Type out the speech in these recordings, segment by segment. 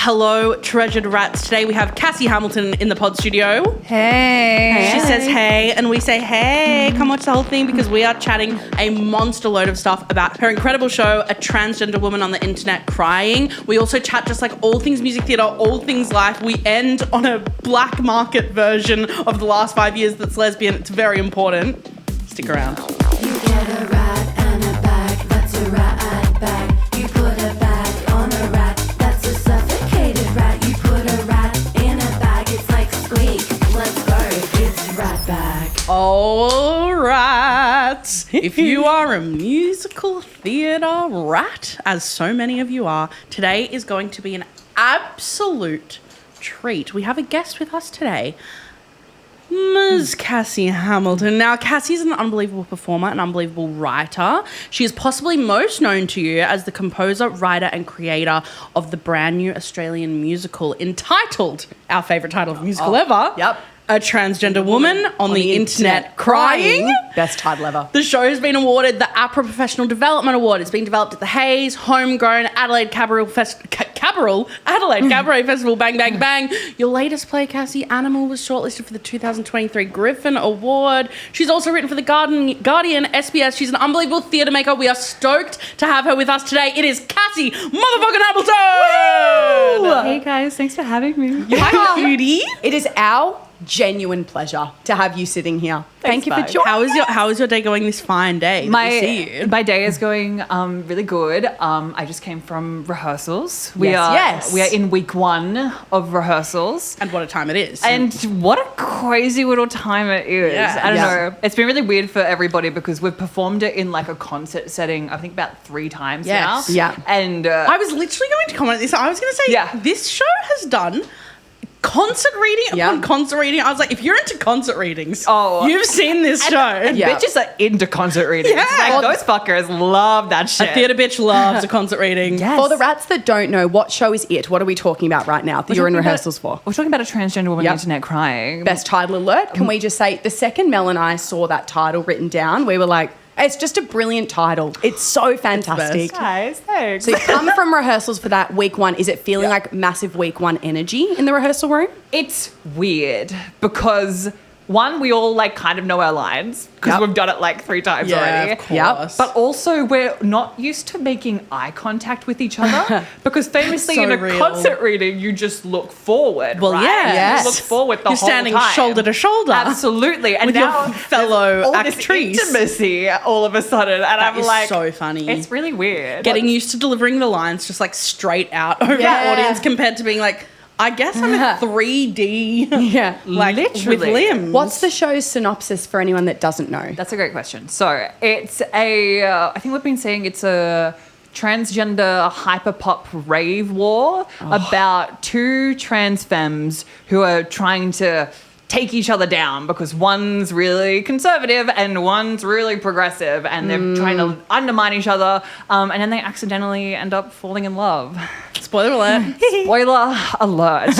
Hello, treasured rats. Today we have Cassie Hamilton in the pod studio. Hey. She says hey, and we say hey. Come watch the whole thing because we are chatting a monster load of stuff about her incredible show, A Transgender Woman on the Internet Crying. We also chat just like all things music theatre, all things life. We end on a black market version of the last 5 years that's lesbian. It's very important. Stick around. You get a rat and a bag, that's a rat bag. You put a bag on a rat, that's a suffocated rat. You put a rat in a bag, it's like squeak. Let's go, it's Ratbag. All right. If you are a musical theatre rat, as so many of you are, today is going to be an absolute treat. We have a guest with us today. Ms. Cassie Hamilton. Now, Cassie is an unbelievable performer, an unbelievable writer. She is possibly most known to you as the composer, writer, and creator of the brand new Australian musical entitled, our favourite title of musical ever, A Transgender Woman on the Internet Crying. Best title ever. The show has been awarded the APRA Professional Development Award. It's been developed at the Hayes, Homegrown, Adelaide Cabaret Festival, Bang Bang Bang. Your latest play, Cassie, Animal, was shortlisted for the 2023 Griffin Award. She's also written for the Guardian, SBS. She's an unbelievable theatre maker. We are stoked to have her with us today. It is Cassie motherfucking Hamilton! Woo! Hey guys, thanks for having me. Hi, cutie. It is our genuine pleasure to have you sitting here. Thank you for joining. How is your day going this fine day that we see you? My day is going really good. I just came from rehearsals. We are in week 1 of rehearsals. And what a time it is. And what a crazy little time it is. Yeah. I don't know. It's been really weird for everybody because we've performed it in like a concert setting, I think about 3 times now. Yeah. And I was literally going to comment on this. I was going to say, this show has done concert reading upon concert reading. I was like, if you're into concert readings, you've seen this show. And bitches are into concert readings. Yeah. Like, those fuckers love that shit. A theatre bitch loves a concert reading. Yes. For the rats that don't know, what show is it? What are we talking about right now that you're in rehearsals for? We're talking about A Transgender Woman on the Internet Crying. Best title alert. Can we just say, the second Mel and I saw that title written down, we were like, it's just a brilliant title. It's so fantastic. Guys, thanks. So you come from rehearsals for that week 1. Is it feeling like massive week 1 energy in the rehearsal room? It's weird because, one, we all like kind of know our lines because we've done it like 3 times already. Of course. But also we're not used to making eye contact with each other because famously So in a real. concert reading you just look forward. Well, right? yes. You look forward the You're whole standing time. shoulder to shoulder. Absolutely. And with now your fellow all actress. this intimacy all of a sudden, and That I'm is like, so funny. It's really weird. Getting used to delivering the lines just like straight out over the audience compared to being like, I guess I'm a 3D, like Literally. with limbs. What's the show's synopsis for anyone that doesn't know? That's a great question. So it's I think we've been saying it's a transgender hyperpop rave war about 2 trans femmes who are trying to take each other down because one's really conservative and one's really progressive and they're trying to undermine each other and then they accidentally end up falling in love. Spoiler alert. Spoiler alert.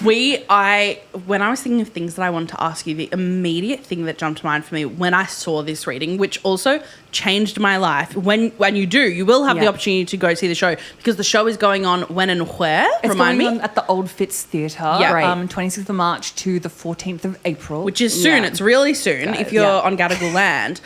When I was thinking of things that I wanted to ask you, the immediate thing that jumped to mind for me when I saw this reading, which also changed my life, when you will have the opportunity to go see the show because the show is going on when and where? It's Remind going me. on at the Old Fitz Theatre, 26th of March to the 14th of April. Which is soon. It's really soon if you're on Gadigal land.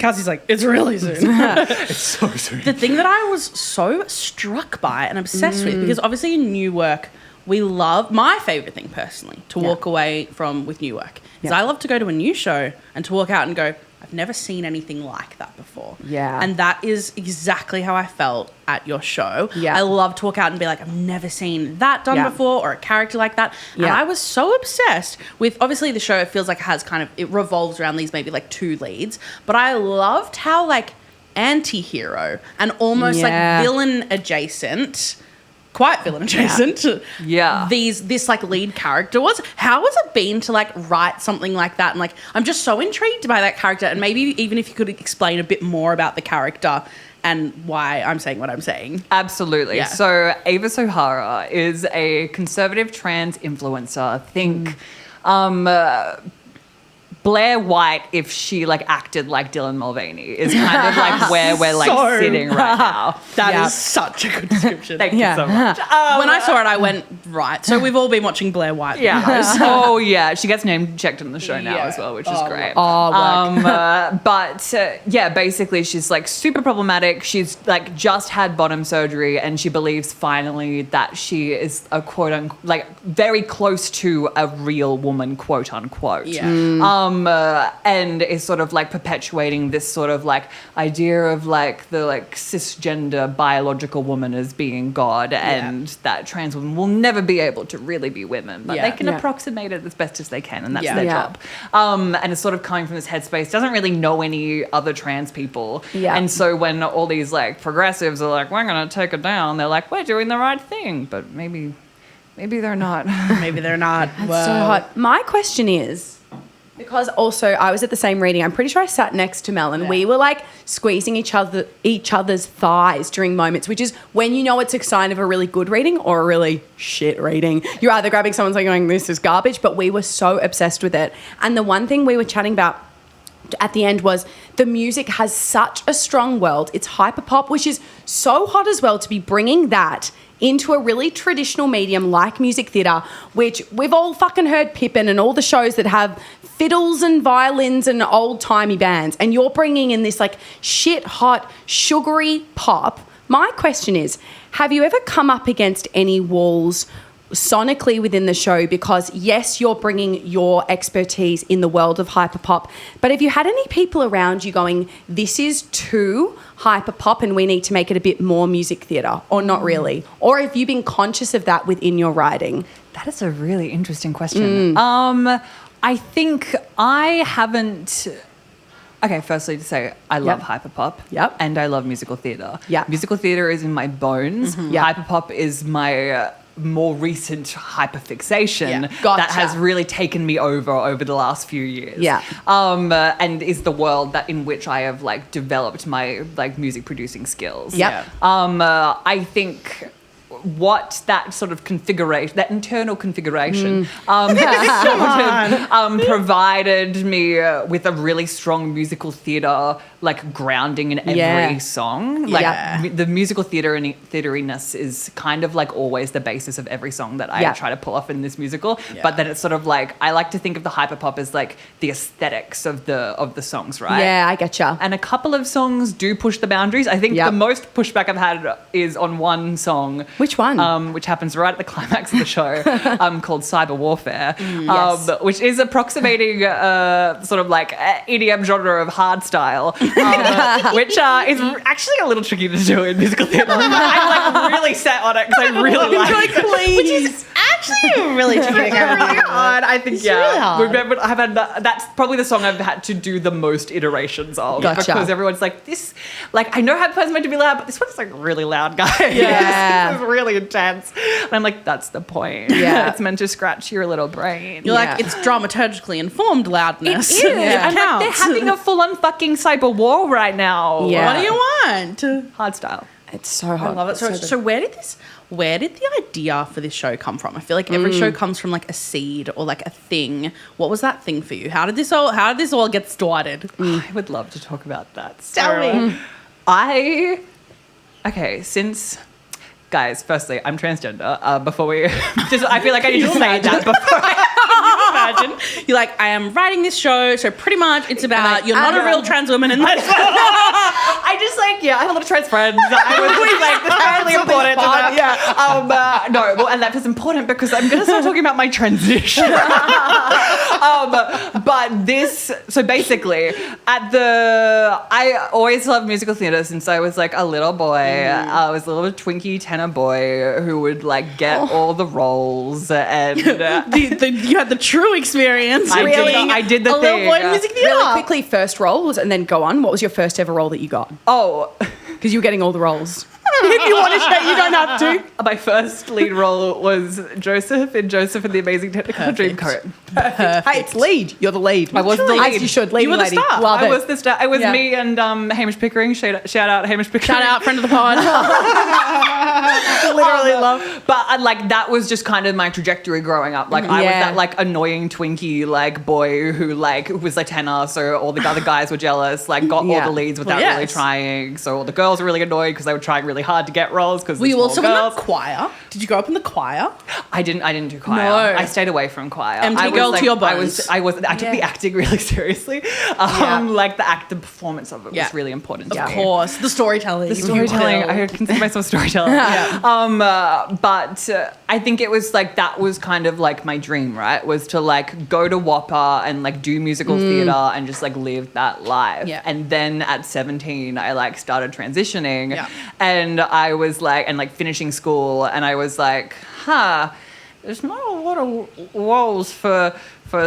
Cassie's like, it's really soon. It's so soon. The thing that I was so struck by and obsessed with, because obviously in new work, we love, my favourite thing personally, to walk away from with new work, is I love to go to a new show and to walk out and go, I've never seen anything like that before. Yeah. And that is exactly how I felt at your show. Yeah. I love to walk out and be like, I've never seen that done before or a character like that. And I was so obsessed with, obviously the show, it feels like it has it revolves around these maybe like 2 leads. But I loved how like anti-hero and almost like villain adjacent, quite villain adjacent. This like lead character was. How has it been to like write something like that? And like, I'm just so intrigued by that character. And maybe even if you could explain a bit more about the character and why I'm saying what I'm saying. Absolutely. Yeah. So Ava Sohara is a conservative trans influencer. Blair White if she like acted like Dylan Mulvaney is kind of like where we're like So sitting right now. That is such a good description. Thank you so much. When I saw it, I went, right. So we've all been watching Blair White. Yeah. Oh yeah. She gets name checked in the show now as well, which is great. Yeah, basically she's like super problematic. She's like just had bottom surgery and she believes finally that she is a quote unquote like very close to a real woman, quote unquote. Yeah. And is sort of like perpetuating this sort of like idea of like the like cisgender biological woman as being God and that trans women will never be able to really be women, but they can approximate it as best as they can, and that's their job. And it's sort of coming from this headspace, doesn't really know any other trans people. Yeah. And so when all these like progressives are like, we're going to take it down, they're like, we're doing the right thing, but maybe they're not. Maybe they're not. That's so hot. My question is, because also I was at the same reading, I'm pretty sure I sat next to Mel and we were like squeezing each other's thighs during moments, which is when you know it's a sign of a really good reading or a really shit reading. You're either grabbing someone's like going, this is garbage, but we were so obsessed with it. And the one thing we were chatting about at the end was the music has such a strong world. It's hyperpop, which is so hot as well to be bringing that into a really traditional medium like music theatre, which we've all fucking heard Pippin and all the shows that have fiddles and violins and old-timey bands, and you're bringing in this like shit hot sugary pop. My question is, have you ever come up against any walls sonically within the show? Because yes, you're bringing your expertise in the world of hyperpop, but have you had any people around you going, this is too hyperpop and we need to make it a bit more music theatre, or not really? Or have you been conscious of that within your writing? That is a really interesting question. I think I haven't... Okay, firstly to say I love hyperpop. Yep. And I love musical theatre. Yeah. Musical theatre is in my bones. Hyperpop is my more recent hyperfixation that has really taken me over the last few years. Yeah. And is the world that in which I have like developed my like music producing skills. Yep. I think what that sort of configuration, that internal configuration, provided me with a really strong musical theatre like grounding in every song. Like the musical theatreiness is kind of like always the basis of every song that I try to pull off in this musical. But then it's sort of like I like to think of the hyperpop as like the aesthetics of the songs, right? Yeah, I getcha. And a couple of songs do push the boundaries. I think the most pushback I've had is on one song. Which one? Which happens right at the climax of the show, called Cyber Warfare, which is approximating sort of like EDM genre of hardstyle, which is actually a little tricky to do in musical theatre. I'm like really set on it because I really like it. Which is actually really tricky. hard. I think, It's really hard. Remember, I've had that's probably the song I've had to do the most iterations of. Gotcha. Because everyone's like, this, like, I know hyperpop's meant to be loud, but this one's like really loud, guys. Yeah. This is really intense. And I'm like, that's the point. Yeah. It's meant to scratch your little brain. You're like, it's dramaturgically informed loudness. It is. And like, they're having a full-on fucking cyber war right now. Yeah. What do you want? Hardstyle. It's so hot. I love it. So where did the idea for this show come from? I feel like every show comes from like a seed or like a thing. What was that thing for you? How did this all get started? I would love to talk about that. Tell me. Guys, firstly, I'm transgender. Before we I feel like I need to say that before Imagine. You're like, I am writing this show, so pretty much it's about you're not a real trans woman in this. I have a lot of trans friends. I was like, that's really important to them. Yeah. No, well, and that is important because I'm going to start talking about my transition. But this, so basically, I always loved musical theatre since I was like a little boy. I was a little twinkie tenor boy who would like get all the roles and you had the true experience. I did the a thing. little boy in music theatre. Really quickly, first role and then go on. What was your first ever role that you got? Oh, Because you were getting all the roles. If you want to share, you don't have to. My first lead role was Joseph in Joseph and the Amazing Technicolor Dreamcoat. Hey, it's lead. You're the lead. I was the lead. As you should. Leading You were the lady. star. Love I it. was the star. It was Yeah. me and Hamish Pickering. Shout out Hamish Pickering. Shout out, friend of the pod. Literally love. But like that was just kind of my trajectory growing up. Like I was Yeah. that like annoying Twinkie like boy who was a tenor, so all the other guys were jealous. Like got all Yeah. the leads without Well, really yes. trying. So all the girls were really annoyed because they were trying really hard to get roles. Because Were you also in girls. the choir? Did you grow up in the choir? I didn't do choir. No. I stayed away from choir. MT I was, girl to your I bones. took the acting really seriously. Like the performance of it Yeah. was really important. Of to me. course. The storytelling. The storytelling. I consider myself a storyteller. But I think it was like that was kind of like my dream, right? Was to like go to Whopper and like do musical theater and just like live that life. Yeah. And then at 17, I like started transitioning, Yeah. and I was like, and like finishing school, and I was like, there's not a lot of roles for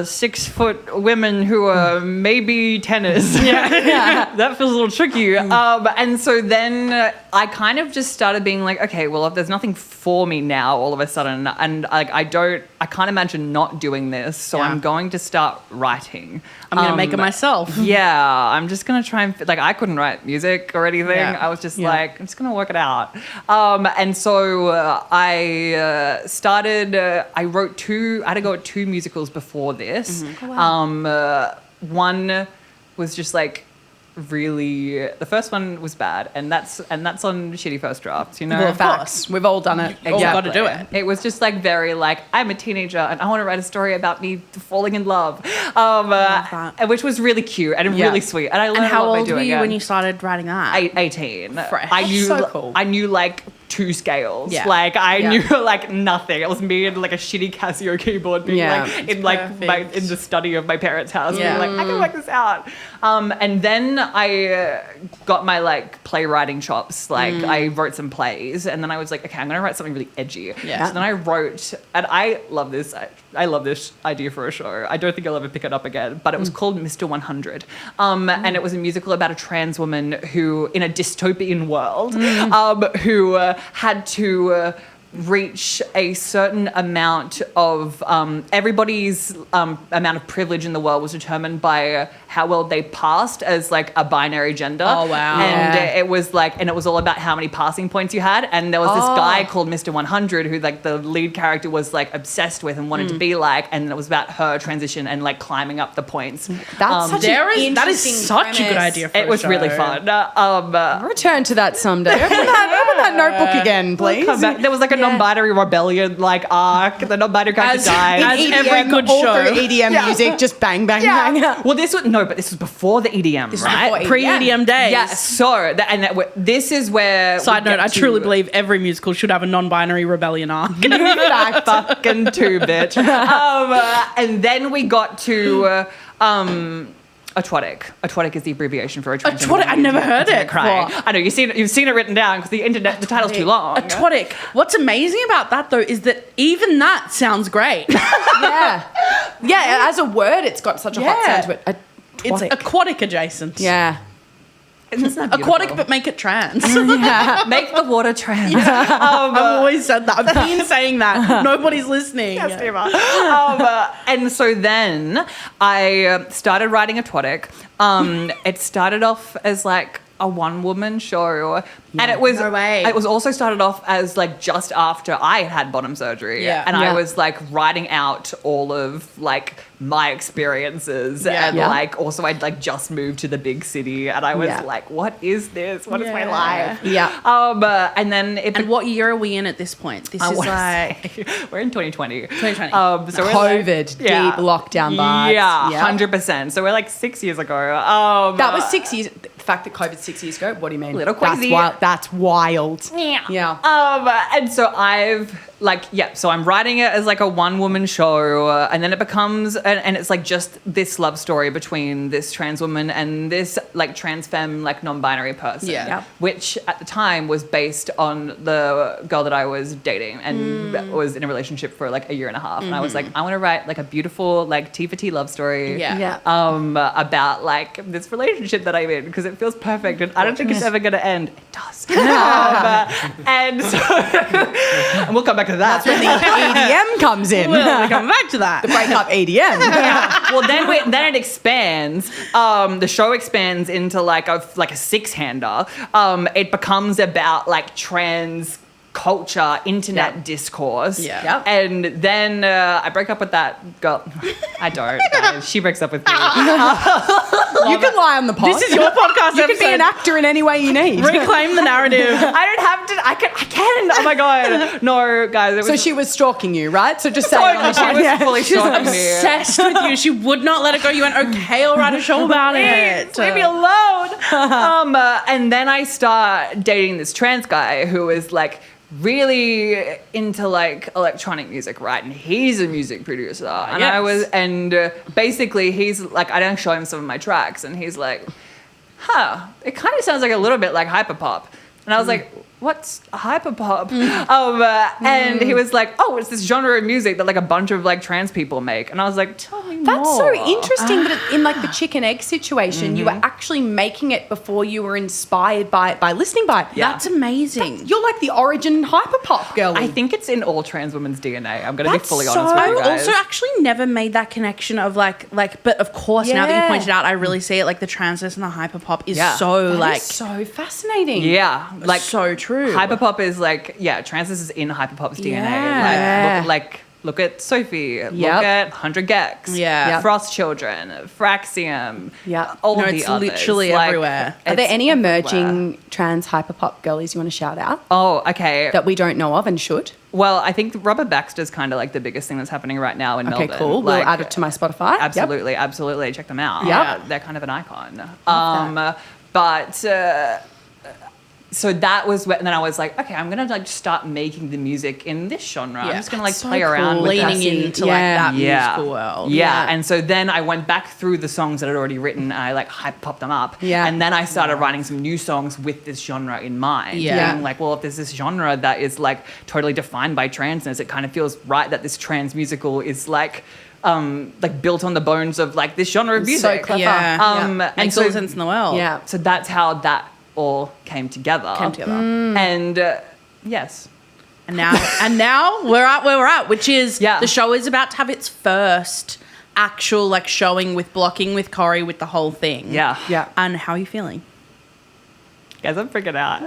6 foot women who are maybe tenors. That feels a little tricky. And so then I kind of just started being like, okay, well, if there's nothing for me now all of a sudden, and like I can't imagine not doing this, so Yeah. I'm going to start writing. I'm going to make it myself. Yeah, I'm just going to try and, like, I couldn't write music or anything. Yeah. I was just Yeah. like, I'm just going to work it out. And so I started, I had to go at 2 musicals before this. One was just like, really, the first one was bad, and that's on Shitty First Drafts, you know. Well, of course. We've all done it. All got to do it. It was just like very like, I'm a teenager and I want to write a story about me falling in love, that. which was really cute and Yeah. really sweet. And I learned And how a lot by old were doing you it. when you started writing that? 18. Fresh. I knew So cool. I knew like 2 scales. Yeah. Like I Yeah. knew like nothing. It was me and like a shitty Casio keyboard being Yeah. like in like Perfect. in the study of my parents' house. Yeah. Being like, I can work this out. And then I got my like playwriting chops. Like I wrote some plays, and then I was like, okay, I'm gonna write something really edgy. Yeah. So then I wrote, and I love this. I love this idea for a show. I don't think I'll ever pick it up again. But it was called Mr. 100, and it was a musical about a trans woman who, in a dystopian world, who had to reach a certain amount of everybody's amount of privilege in the world was determined by how well they passed as like a binary gender. Oh, wow. And Yeah. it was like, and it was all about how many passing points you had. And there was this guy called Mr. 100 who like the lead character was like obsessed with and wanted to be like, and it was about her transition and like climbing up the points. That's such That an is interesting such a good premise. idea for It a was really show. fun. Return to that someday. Open that notebook again, please. Come back. There was like a non-binary rebellion like arc. The non-binary character As- died. as EDM, every good all show. through EDM music, just bang, bang, bang. Well, this was before the EDM, right? before Pre-EDM days. Yeah. So this is where. Side we note, get I truly to- believe every musical should have a non-binary rebellion arc. fucking 2, bitch. And then we got to Atwotic. Atwotic is the abbreviation for a transgender. Atwotic? I've never heard Internet it Crying. before. I know you've seen it written down because the title's too long. Atwotic. What's amazing about that though is that even that sounds great. Yeah. Yeah, as a word, it's got such a hot Yeah. sound to it. It's aquatic adjacent. Yeah. Isn't that Aquatic, beautiful? but make it trans. Make the water trans. I've always said that. I've been saying that. Nobody's listening. And so then I started writing Atwotic. It started off as like a one-woman show, and it was No way. It was also started off as like just after I had bottom surgery, Yeah. and Yeah. I was like writing out all of like my experiences, Yeah. and Yeah. like also I'd like just moved to the big city, and I was Yeah. like, what is this? What is my Yeah. life? Yeah. And then it. And what year are we in at this point? This I is wanna like say- we're in 2020. 2020. So we're like- COVID, yeah. deep lockdown vibes. Yeah, Yeah. 100%. So we're like 6 years ago. That was 6 years. The fact that COVID's 6 years ago, what do you mean? Little crazy. That's wild. Yeah. Yeah. And so I've so I'm writing it as like a one-woman show, and then it becomes, and it's like just this love story between this trans woman and this like trans femme, like non-binary person, Yeah. which at the time was based on the girl that I was dating and was in a relationship for like a year and a half, and I was like, I want to write like a beautiful like T for T love story, about like this relationship that I'm in because it feels perfect, and I don't think it's ever going to end. It does, and so, and we'll come back to that. That's when the EDM comes in. We'll come back to that. The breakup EDM. Well, then it expands. The show expands into like a six-hander. It becomes about like trans culture, internet discourse. Yeah. Yep. And then I break up with that girl. I don't. She breaks up with me. You can lie on the pod. This is your podcast You can be episode. an actor in any way you need. Reclaim the narrative. I don't have to. I can. Oh my god. No, guys. It was So she was stalking you, right? So just say it on the She pod. was Yeah. fully She was stalking me. obsessed with you. She would not let it go. You went, okay, I'll write a show about it. Leave me alone. And then I start dating this trans guy who is like really into like electronic music, right? And he's a music producer. And basically he's like, I don't show him some of my tracks, and he's like, it kind of sounds like a little bit like hyperpop. And I was like, what's hyperpop? And he was like, oh, it's this genre of music that like a bunch of like trans people make. And I was like, tell me That's more. so interesting that in like the chicken egg situation, you were actually making it before you were inspired by it, by listening by it. Yeah. That's amazing. You're like the origin hyperpop girl. I think it's in all trans women's DNA. I'm going to be That's fully so- honest with you I've guys. also actually never made that connection of like, but of course, now that you Yeah. pointed out, I really see it like the transness and the hyperpop is Yeah. so That like is so fascinating. Yeah, like so true. hyperpop is like, transness is in hyperpop's DNA. Yeah. Like look at Sophie. Yep. Look at 100 Gex. Yeah. Yep. Frost Children. Fraxium. Yep. All No, the it's others. literally Like, everywhere. Are there it's any everywhere. emerging trans hyperpop girlies you want to shout out Oh, okay. that we don't know of and should? Well, I think Robert Baxter's kind of like the biggest thing that's happening right now in Okay, Melbourne. cool. Like, We'll add it to my Spotify. Yep. Absolutely. Check them out. Yeah. They're kind of an icon. that. So that was when, and then I was like, okay, I'm gonna like start making the music in this genre. I'm Yeah. just gonna like That's so play around cool. with leaning Cassie. into Yeah. like that yeah. musical world. Yeah. Yeah. And so then I went back through the songs that I'd already written and I like hype popped them up. Yeah. And then I started writing some new songs with this genre in mind. Yeah. Being like, well, if there's this genre that is like totally defined by transness, it kind of feels right that this trans musical is like built on the bones of like this genre of So music. clever. Yeah. And Makes so, all the sense in the world. Yeah. so that's how that all came together. And yes. And now we're at where we're at, which is Yeah. the show is about to have its first actual like showing with blocking with Corey with the whole thing. Yeah. Yeah. And how are you feeling? Guys, I'm freaking out.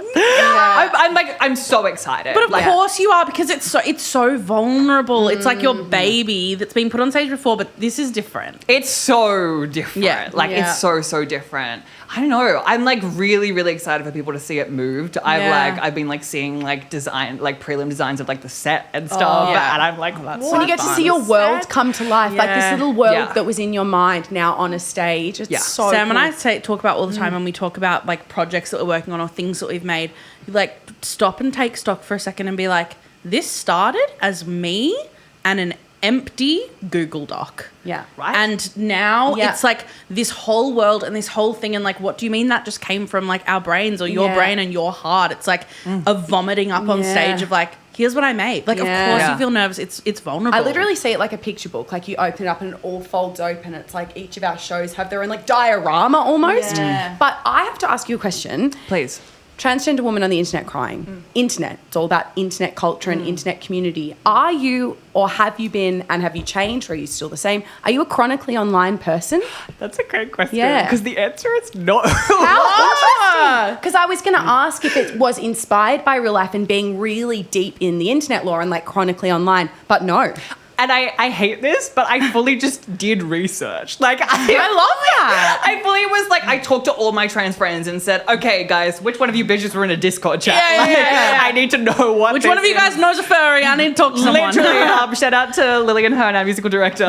I'm so excited. But of Like, course you are, because it's so vulnerable. It's like your baby that's been put on stage before, but this is different. it's so different. Yeah. Like Yeah. it's so different. I don't know. I'm like really, really excited for people to see it moved. Yeah. I've been like seeing like prelim designs of like the set and stuff. yeah. And I'm like, that's what? When you get to see your world come to life, like this Yeah. little world Yeah. that was in your mind now on a stage. It's Yeah. so Sam and cool. I talk about all the time when we talk about like projects that we're working on or things that we've made. You like stop and take stock for a second and be like, this started as me and an empty Google Doc. Yeah. Right. And now Yeah. it's like this whole world and this whole thing, and like, what do you mean that just came from like our brains or your Yeah. brain and your heart? It's like a vomiting up on Yeah. stage of like, here's what I made. Like, Yeah. of course Yeah. you feel nervous. It's vulnerable. I literally see it like a picture book. Like you open it up and it all folds open. It's like each of our shows have their own like diorama almost. Yeah. But I have to ask you a question. Please. Transgender woman on the internet crying. Internet. It's all about internet culture and internet community. Are you, or have you been, and have you changed, or are you still the same? Are you a chronically online person? That's a great question. Yeah. Because the answer is no. How interesting. Because I was going to ask if it was inspired by real life and being really deep in the internet lore and like chronically online, but no. And I hate this, but I fully just did research. Like, I love that. I fully was like, I talked to all my trans friends and said, okay, guys, which one of you bitches were in a Discord chat? Yeah. I need to know what. Which one of you guys knows a furry? I need to talk to someone. Literally, shout out to Lillian Hearn, our musical director.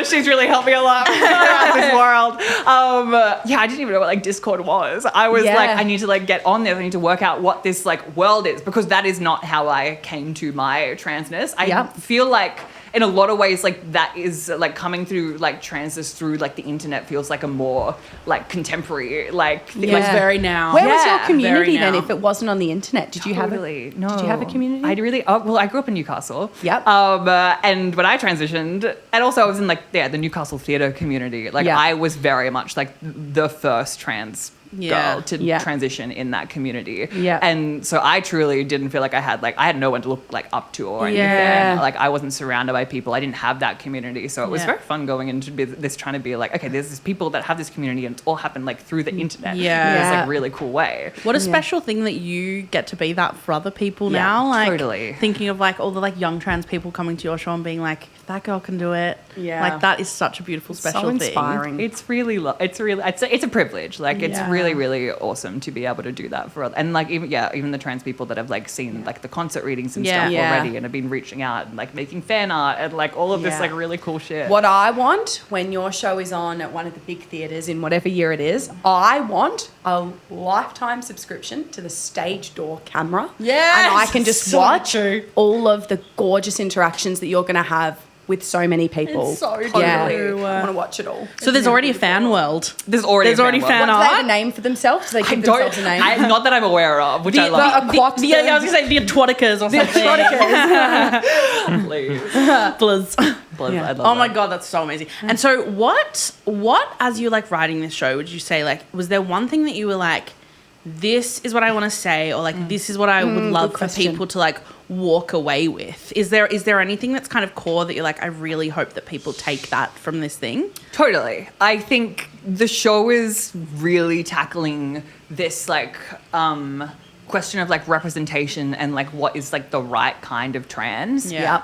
She's really helped me a lot around this world. Yeah, I didn't even know what like Discord was. I was like, I need to like get on there. I need to work out what this like world is, because that is not how I came to my transness. I feel like in a lot of ways, like that is like coming through like transness through like the internet feels like a more like contemporary like thing. It's very now. Where was your Very community then now. if it wasn't on the internet? Did you have No. Did you have a community? I really. Well, I grew up in Newcastle. Yep. And when I transitioned, and also I was in like the Newcastle theatre community. Like I was very much like the first trans girl to transition in that community. Yeah. And so I truly didn't feel like I had no one to look like up to or anything. Yeah. Like I wasn't surrounded by people. I didn't have that community. So it was very fun going into this trying to be like, okay, there's these people that have this community and it's all happened like through the internet. Yeah. In this like really cool way. What a special thing that you get to be that for other people now. Like totally. thinking of like all the like young trans people coming to your show and being like, if that girl can do it. Yeah. Like that is such a beautiful special so thing. inspiring. It's really it's a privilege. Like it's really awesome to be able to do that for other, and like even the trans people that have like seen like the concert readings and stuff already and have been reaching out and like making fan art and like all of this like really cool shit. What I want when your show is on at one of the big theatres in whatever year it is, I want a lifetime subscription to the stage door camera. Yes, and I can just so watch true. all of the gorgeous interactions that you're going to have with so many people. It's so yeah. true. I want to watch it all. So there's already a fan world. There's already fan Do they art. have a name for themselves? Do they give themselves a name? Not that I'm aware of, which I love. The aquats. Yeah, I was gonna say the Atwoticas or something. Please. Blizz. I love Oh my that. god, that's so amazing. And so what as you like writing this show, would you say like was there one thing that you were like, this is what I want to say, or like this is what I would love for question. people to like walk away with? Is there anything that's kind of core that you're like, I really hope that people take that from this thing? Totally. I think the show is really tackling this like question of like representation and like what is like the right kind of trans. Yeah.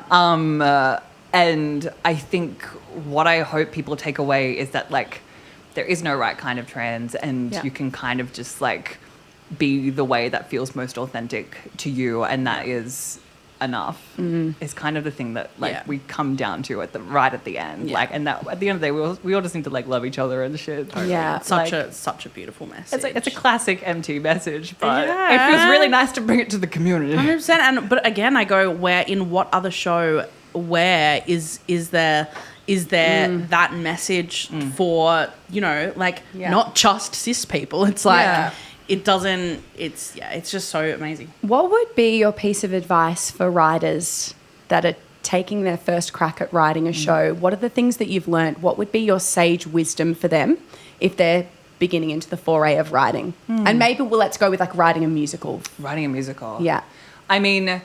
And I think what I hope people take away is that like there is no right kind of trans, and you can kind of just like be the way that feels most authentic to you, and that is enough. Is kind of the thing that like we come down to at the end. Like, and that at the end of the day we all just need to like love each other and shit. Yeah. Such Like, a beautiful message. it's a classic MT message, but it feels really nice to bring it to the community. 100%. But again, I go, where in what other show where is there that message for, you know, like not just cis people? It's like it doesn't, it's just so amazing. What would be your piece of advice for writers that are taking their first crack at writing a show? What are the things that you've learned? What would be your sage wisdom for them if they're beginning into the foray of writing? And maybe let's go with like writing a musical. Writing a musical. Yeah. I mean,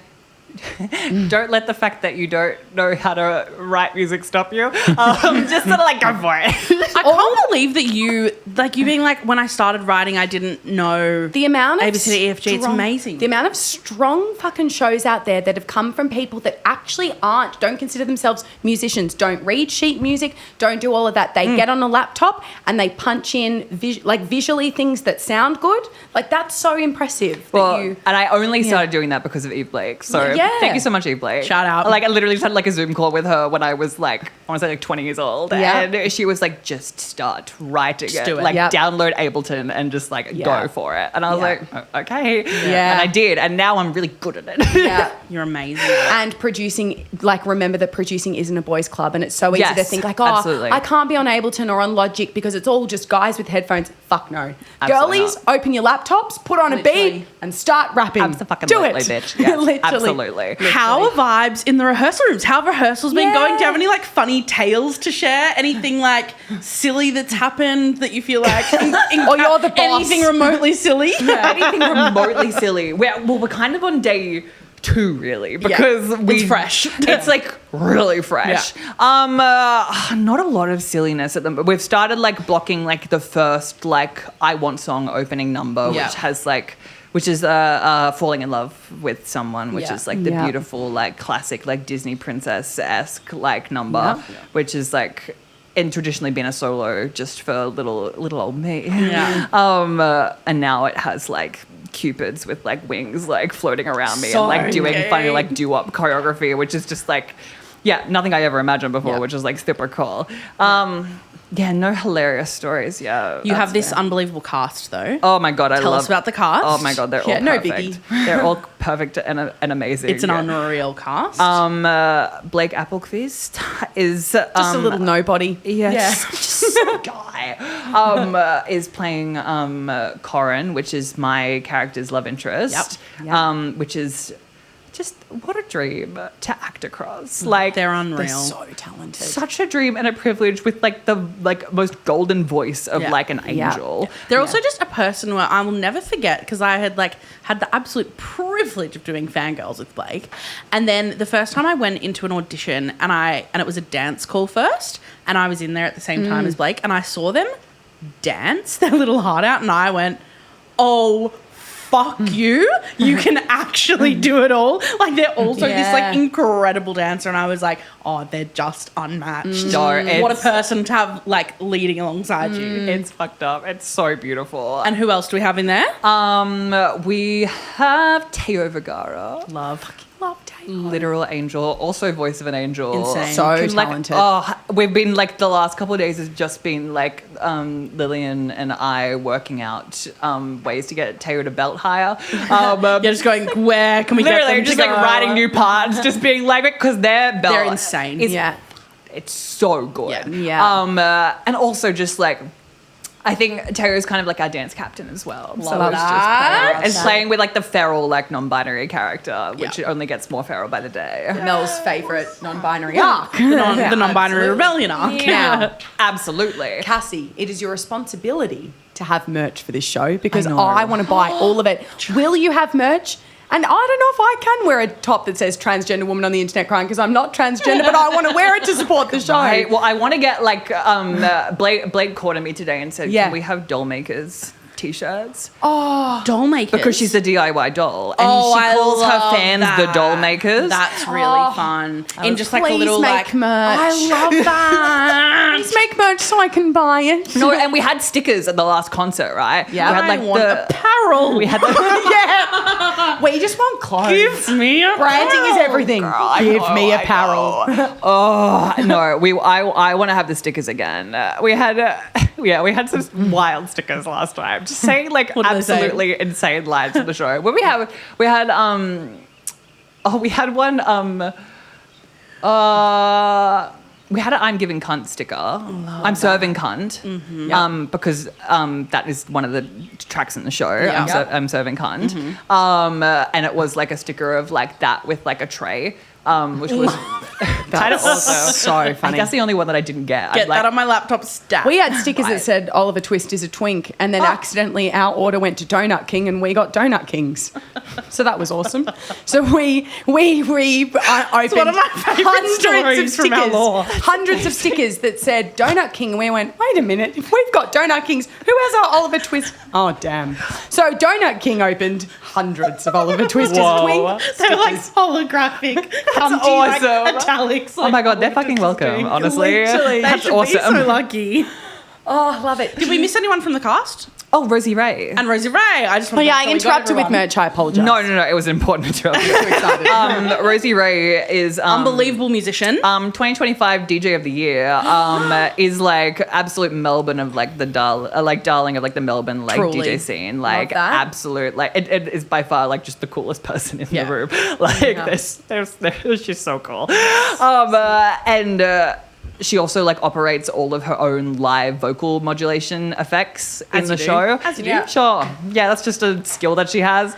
don't let the fact that you don't know how to write music stop you. Just sort of like go for it. I can't believe that you being like, when I started writing, I didn't know The amount of ABCD, it's amazing. The amount of strong fucking shows out there that have come from people that actually don't consider themselves musicians, don't read sheet music, don't do all of that. They get on a laptop and they punch in visually things that sound good. Like, that's so impressive. And I only started doing that because of Eve Blake. So thank you so much, Eve Blake. Shout out. Like, I literally just had like a Zoom call with her when I was like, I want to say like 20 years old. Yeah. And she was like, just start writing Just do it. Like, Yep. download Ableton and just like go for it. And I was like, okay. Yeah. And I did. And now I'm really good at it. Yeah. You're amazing. And producing, like, remember that producing isn't a boys' club, and it's so easy to Yes, think like, absolutely. I can't be on Ableton or on Logic because it's all just guys with headphones. Fuck no. Absolutely Girlies, not. open your laptops, put on a Literally. beat, and start rapping. Do it, bitch. Yes, Literally. absolutely. How are vibes in the rehearsal rooms? How have rehearsals been going? Do you have any like funny tales to share? Anything like silly that's happened that you feel like, Or you're the boss. anything remotely silly? Anything remotely silly. We're kind of on day 2 really, because it's fresh. It's like really fresh. Not a lot of silliness at the moment. We've started like blocking like the first like I Want song opening number, which has like which is falling in love with someone, which is like the beautiful, like classic, like Disney princess-esque like number, which is like traditionally been a solo just for little old me. Yeah. And now it has like cupids with like wings like floating around me and like doing funny like doo-wop choreography, which is just like nothing I ever imagined before, which is like super cool. No hilarious stories. You have this unbelievable cast though. Oh my god, Tell us about the cast. Oh my god, they're all no perfect. biggie. They're all perfect and amazing. It's an unreal cast. Blake Applequist is Just a little nobody. Just some guy. Is playing Corin, which is my character's love interest. Which is just what a dream to act across. Like they're unreal. They're so talented. Such a dream and a privilege with like the most golden voice of like an angel. They're also just a person where I will never forget, because I had the absolute privilege of doing Fangirls with Blake. And then the first time I went into an audition and it was a dance call first, and I was in there at the same time as Blake, and I saw them dance their little heart out, and I went, oh, fuck you can actually do it all. Like they're also this like incredible dancer, and I was like, oh, they're just unmatched. What a person to have like leading alongside you. It's fucked up. It's so beautiful. And who else do we have in there? We have Teo Vergara. Love Teo. Literal angel, also voice of an angel. Insane. So talented. We've been like the last couple of days has just been like Lillian and I working out ways to get Teo to belt higher. Just going, where can we get them just to like go? writing new parts, just being like, because their belt They're insane. It's so good. Yeah. And also just like, I think Teo's kind of like our dance captain as well. Love that. And playing with like the feral, like non-binary character, which only gets more feral by the day. Mel's favourite non-binary arc. The non-binary rebellion arc. Now, Absolutely. Cassie, it is your responsibility to have merch for this show, because I want to buy all of it. Will you have merch? And I don't know if I can wear a top that says transgender woman on the internet crying, because I'm not transgender, but I want to wear it to support the show. Right. Well, I want to get like Blake called me today and said, can we have doll makers t-shirts? Doll makers. Because she's a DIY doll. And Oh, she calls I her love fans that. the doll makers. That's really fun. In just like a Please little make merch. I love that. Please make merch so I can buy it. No, and we had stickers at the last concert, right? Yeah. We had like I want apparel. We had the We just want clothes. Give me a Branding is everything. Give me apparel. I want to have the stickers again. We had some wild stickers last time. Just saying like What did they say? absolutely insane lines of the show. When we had one we had an I'm giving cunt sticker. I'm serving cunt. Because that is one of the tracks in the show. Yeah. I'm serving cunt. And it was like a sticker of like that with like a tray. Which was kind of awesome. So funny. That's the only one that I didn't get. Get that on my laptop stat. We had stickers that said Oliver Twist is a twink, and then accidentally our order went to Donut King, and we got Donut Kings. So that was awesome. So we opened one of my favourite stories from our lore. hundreds of stickers that said Donut King, and we went, wait a minute, if we've got Donut Kings, who has our Oliver Twist? Oh damn! So Donut King opened hundreds of Oliver Twist is a twink. They're like holographic. That's awesome. Like, italics. Oh my god, they're fucking welcome. Honestly, Literally. that's They should awesome. be so lucky. Oh, I love it. Did we miss anyone from the cast? Oh, Rosie Ray. And Rosie Ray. I just want to Yeah, make I sure we got interrupted with everyone. merch. I apologise. No, it was important to interrupt. Rosie Ray is Unbelievable musician. 2025 DJ of the year. Is like absolute Melbourne of like the darling of like the Melbourne like Truly. DJ scene. Like that. absolute like it is by far like just the coolest person in the room. Like she's so cool. And she also like operates all of her own live vocal modulation effects in As the you do. show. As you do. Yeah. Sure. Yeah, that's just a skill that she has,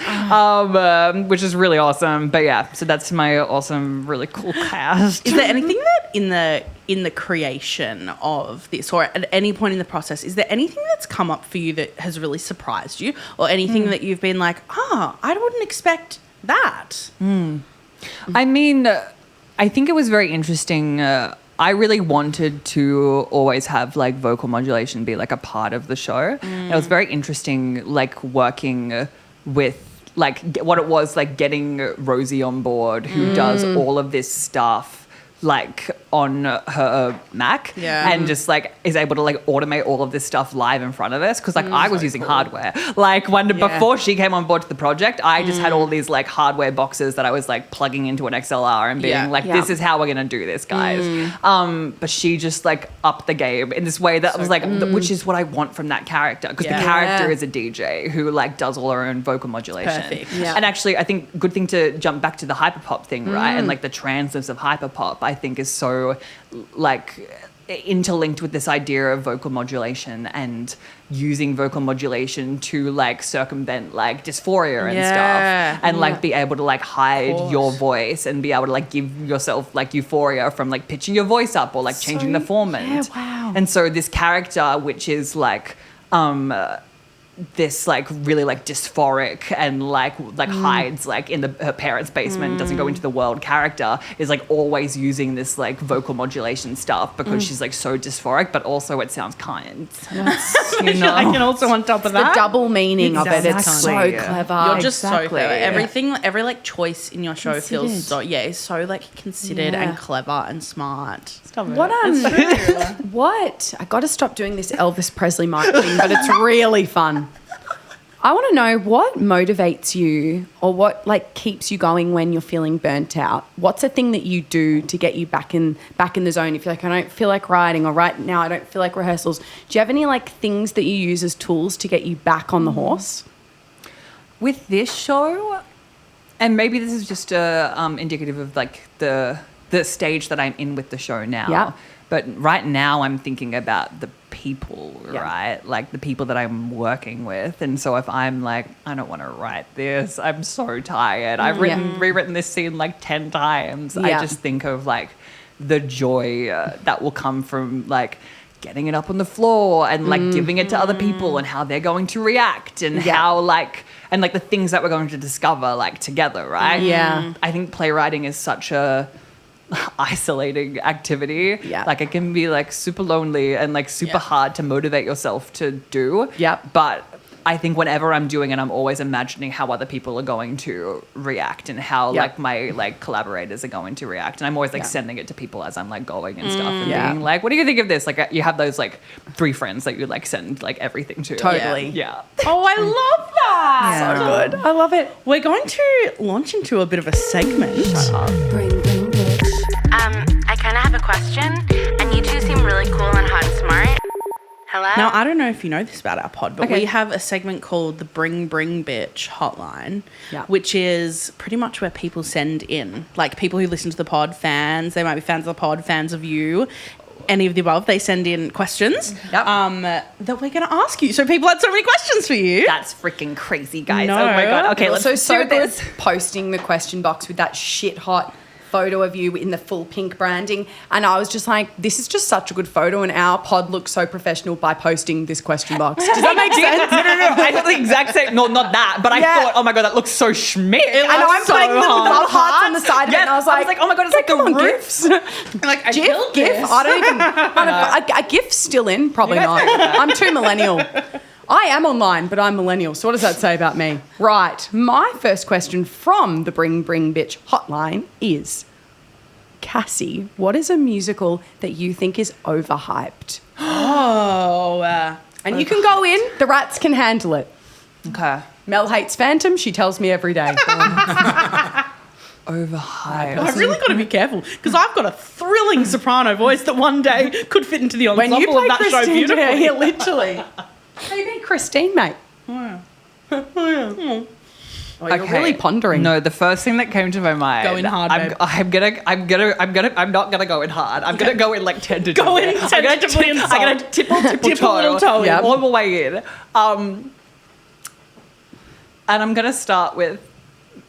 which is really awesome. But yeah, so that's my awesome, really cool cast. Is there anything that in the creation of this, or at any point in the process, is there anything that's come up for you that has really surprised you, or anything that you've been like, I wouldn't expect that? I mean, I think it was very interesting. I really wanted to always have like vocal modulation be like a part of the show. It was very interesting, like working with what it was like getting Rosie on board, who does all of this stuff like on her Mac and just like is able to like automate all of this stuff live in front of us, because like I was using hardware like before she came on board to the project. I just had all these like hardware boxes that I was like plugging into an XLR and being like, this is how we're gonna do this, guys. But she just like upped the game in this way that I was like, which is what I want from that character, because the character is a DJ who like does all her own vocal modulation. Perfect. And actually I think good thing to jump back to the hyperpop thing, right? And like the transness of hyperpop I think is so like interlinked with this idea of vocal modulation and using vocal modulation to like circumvent like dysphoria and stuff, and like be able to like hide your voice and be able to like give yourself like euphoria from like pitching your voice up or like changing the formant. And so this character, which is like this like really like dysphoric and like hides like in her parents' basement, doesn't go into the world character, is like always using this like vocal modulation stuff because she's like so dysphoric, but also it sounds kind. You know? I can also on top of The that, double meaning of it. It's so clever. you're just so clever. Every like choice in your show feels so it's so like considered and clever and smart. Stop it. What? I got to stop doing this Elvis Presley mic thing, but it's really fun. I want to know what motivates you, or what like keeps you going when you're feeling burnt out. What's a thing that you do to get you back in the zone? If you're like, I don't feel like writing, or right now I don't feel like rehearsals. Do you have any like things that you use as tools to get you back on the horse? With this show, and maybe this is just indicative of like the stage that I'm in with the show now. Yeah. But right now I'm thinking about the people, right? Like the people that I'm working with. And so if I'm like, I don't want to write this, I'm so tired. I've rewritten this scene like 10 times. I just think of like the joy that will come from like getting it up on the floor and like giving it to other people and how they're going to react and how like, and like the things that we're going to discover like together, right? Yeah. I think playwriting is such a isolating activity. Like it can be like super lonely and like super hard to motivate yourself to do. But I think whenever I'm doing it, I'm always imagining how other people are going to react and how like my like collaborators are going to react. And I'm always like sending it to people as I'm like going and stuff and being like, what do you think of this? Like you have those like 3 friends that you like send like everything to. Totally. Yeah. Oh, I love that. So good. I love it. We're going to launch into a bit of a segment. Bring bitch. I kind of have a question, and you two seem really cool and hot and smart. Hello? Now, I don't know if you know this about our pod, but we have a segment called the Bring Bitch hotline, which is pretty much where people send in, like people who listen to the pod, fans, they might be fans of the pod, fans of you, any of the above, they send in questions that we're going to ask you. So people had so many questions for you. That's freaking crazy, guys. No. Oh my God. Okay, let's so do this. good posting the question box with that shit hot photo of you in the full pink branding, and I was just like, this is just such a good photo, and our pod looks so professional by posting this question box. Does that make sense? No. I thought the exact same. No, not that. But I thought, oh my God, that looks so schmick. And I'm so putting the love hearts on the side of it, Yes, and I was like, oh my God, it's like the roofs. Like, I GIF. I don't even. A GIF's still in? Probably not. I'm too millennial. I am online, but I'm millennial. So what does that say about me? Right. My first question from the Bring Bitch hotline is, Cassie, what is a musical that you think is overhyped? And you can go in. The rats can handle it. Okay. Mel hates Phantom. She tells me every day. Overhyped. I've really got to be careful because I've got a thrilling soprano voice that one day could fit into the ensemble When you play of that show Christine, beautifully. yeah, literally. Maybe Christine, mate. Oh, you're really pondering. No, the first thing that came to my mind. Go in hard, babe. I'm not gonna go in hard. I'm gonna go in like tentatively. Go in tentatively and soft. I'm gonna tip a little toe Yep. all the way in. And I'm gonna start with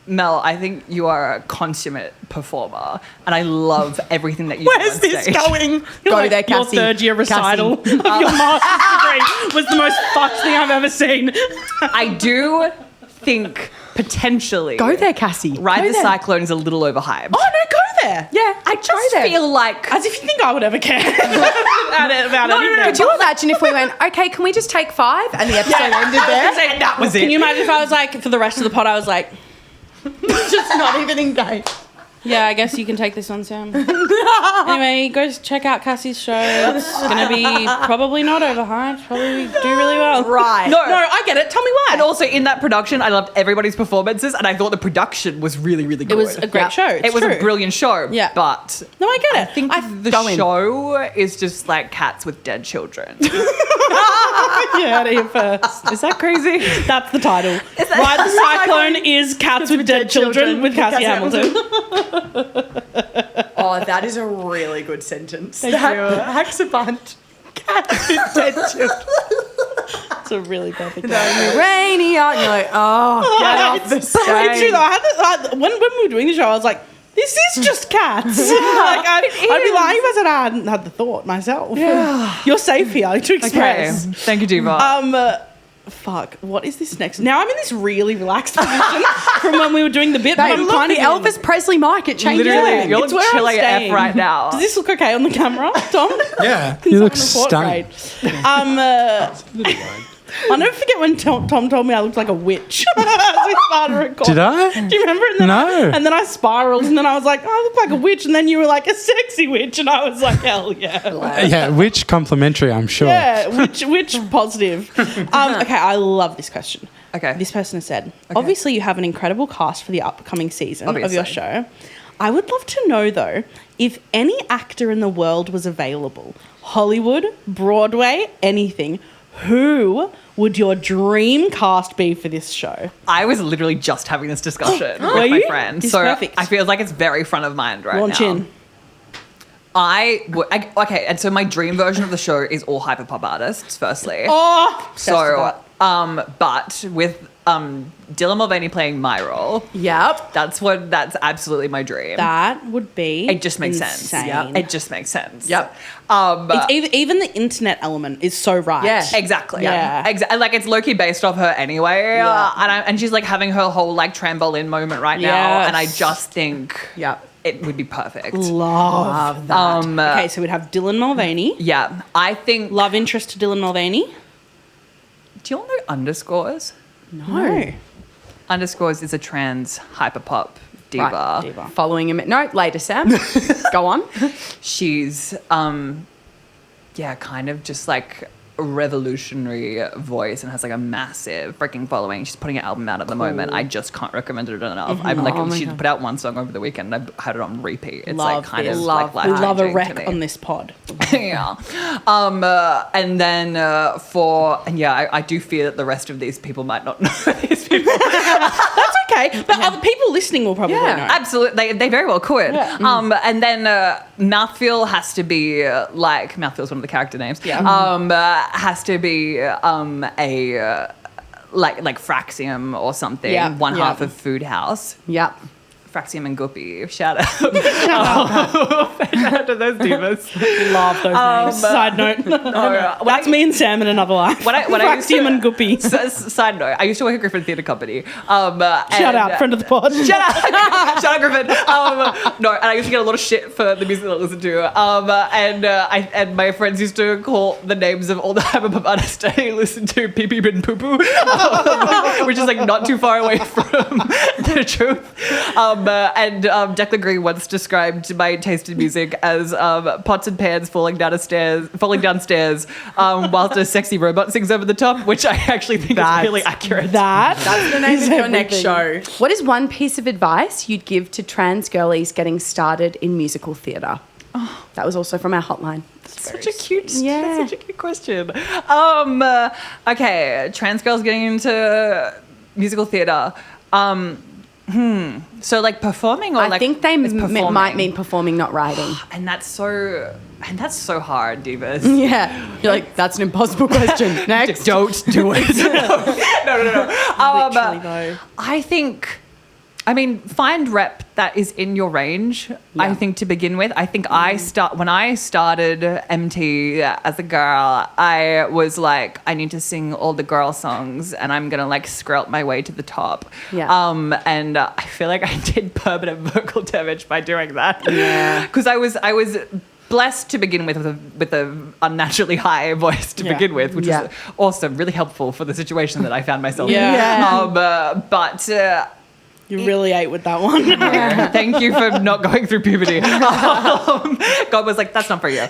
Mel. I think you are a consummate performer, and I love everything that you do Where's on this stage. going? Go there, Cassie. Your third year recital of your master's degree was the most fucked thing I've ever seen. I do think potentially Go there, Cassie. Ride Go the there. Cyclone is a little overhyped. Oh, no, go there. Yeah, I just feel like As if you think I would ever care about anything. Could you imagine if we went, okay, can we just take 5? And the episode ended there? And that was it. Can you imagine if I was like, for the rest of the pod, I was like, Just not even engaged. yeah, I guess you can take this on, Sam. Anyway, go check out Cassie's show. It's going to be probably not overhyped. Probably do really well. Right. No, I get it. Tell me why. And also in that production, I loved everybody's performances, and I thought the production was really, really good. It was a great show. It was a brilliant show. Yeah. But No, I get it. I think the go in. show is just like cats with dead children. You heard it here first. Is that crazy? That's the title. Ride the Cyclone is Cats with Dead Children with Cassie Hamilton. Oh, that is a really good sentence. Thank you. Haxabund. Cats with dead children. It's a really perfect Rainy out, and you're like, oh, get off the It's true though. stage. I had when we were doing the show, I was like, this is just cats. Like I'd be lying if I said I hadn't had the thought myself. Yeah. You're safe here to Okay. express. Thank you, Diva. Fuck. What is this next? Now I'm in this really relaxed position from when we were doing the bit. Babe, but I'm look, kind the of Elvis Presley mic, it changes. Literally, everything. you're It's where I'm chilling staying. F right now. Does this look okay on the camera, Tom? Yeah, Can you look someone report? stunning. Great. I'll never forget when Tom told me I looked like a witch. As we started recording. Did I? Do you remember? And then No. And then I spiraled, and then I was like, oh, I look like a witch, and then you were like a sexy witch, and I was like, hell yeah. Yeah, which complimentary, I'm sure. Yeah, which positive. Okay, I love this question. Okay. This person has said, obviously you have an incredible cast for the upcoming season of your Obviously. show. I would love to know, though, if any actor in the world was available, Hollywood, Broadway, anything, who would your dream cast be for this show? I was literally just having this discussion Were with my you? friend. It's So perfect. I feel like it's very front of mind right Launch now. in. Okay, and so my dream version of the show is all hyperpop artists, firstly. Oh, so, but with Dylan Mulvaney playing my role, Yep. that's absolutely my dream. that would be It just makes sense. insane. Yep. It just makes sense. Yep. It's even the internet element is so right. Yeah. Exactly. Yeah. Exactly. Like it's low-key based off her anyway. Yeah. And she's like having her whole like trampoline moment right now. And I Yes. just think Yep. it would be perfect. Love that. Okay, so we'd have Dylan Mulvaney. Yeah. I think. Love interest to Dylan Mulvaney. Do you all know underscores? No. Underscores is a trans hyperpop diva. Right, Diva. Following him. No, later, Sam. Go on. She's kind of just like a revolutionary voice and has like a massive freaking following. She's putting an album out at the moment. I just can't recommend it enough. I'm like, Oh my she God. put out one song over the weekend and I had it on repeat. It's Love like kind this. of Love like We love a life-changing wreck to me. on this pod. Yeah. And then I do fear that the rest of these people might not know these people. That's okay, but other people listening will probably know. Absolutely. They very well could. And then Mouthfeel has to be Mouthfeel's one of the character names. Yeah. Has to be a like Fraxium or something. Yeah. One Yeah. half of Food House. Yep. Fraxium and Guppy. Shout out. Shout out to those divas. Love those names. Side note. That's me and Sam in another life. When I used to- Fraxium and Guppy. Side note, I used to work at Griffin Theatre Company. Shout out, friend of the pod. Shout out, Griffin. No, and I used to get a lot of shit for the music that I listened to. And my friends used to call the names of all the hyperpop artists I listened to Pee Pee and Poo Poo, which is like not too far away from the truth. Declan Green once described my taste in music as pots and pans falling downstairs whilst a sexy robot sings over the top, which I actually think is really accurate. That's the name of your next everything. show. What is one piece of advice you'd give to trans girlies getting started in musical theatre? That was also from our hotline. Such a cute, Yeah. that's such a cute question. Okay, trans girls getting into musical theatre. So like performing or I think they it's performing? might mean performing, not writing. and that's so hard, divas. Yeah. You're like, that's an impossible question. Next. Don't do it. No. Literally, though. I think I mean, find rep that is in your range, I think, to begin with. I think when I started MT as a girl, I was like, I need to sing all the girl songs and I'm going to like scroll my way to the top. Yeah. And I feel like I did permanent vocal damage by doing that. Yeah. Because I was blessed to begin with a unnaturally high voice to begin with, which was also really helpful for the situation that I found myself in. But You really ate with that one. thank you for not going through puberty. God was like, that's not for you.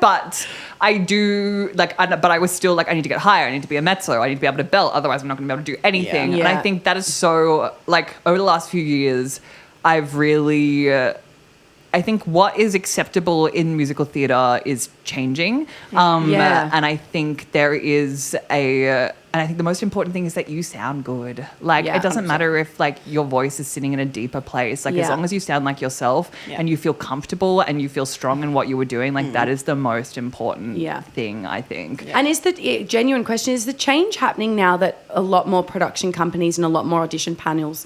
But I do but I was still like, I need to get higher. I need to be a mezzo. I need to be able to belt. Otherwise, I'm not going to be able to do anything. Yeah. And I think that is so like over the last few years, I've really. I think what is acceptable in musical theatre is changing. And I think there is and I think the most important thing is that you sound good. Like, it doesn't 100%. matter if, like, your voice is sitting in a deeper place. Like, as long as you sound like yourself and you feel comfortable and you feel strong in what you were doing, like, that is the most important thing, I think. And is the genuine question, is the change happening now that a lot more production companies and a lot more audition panels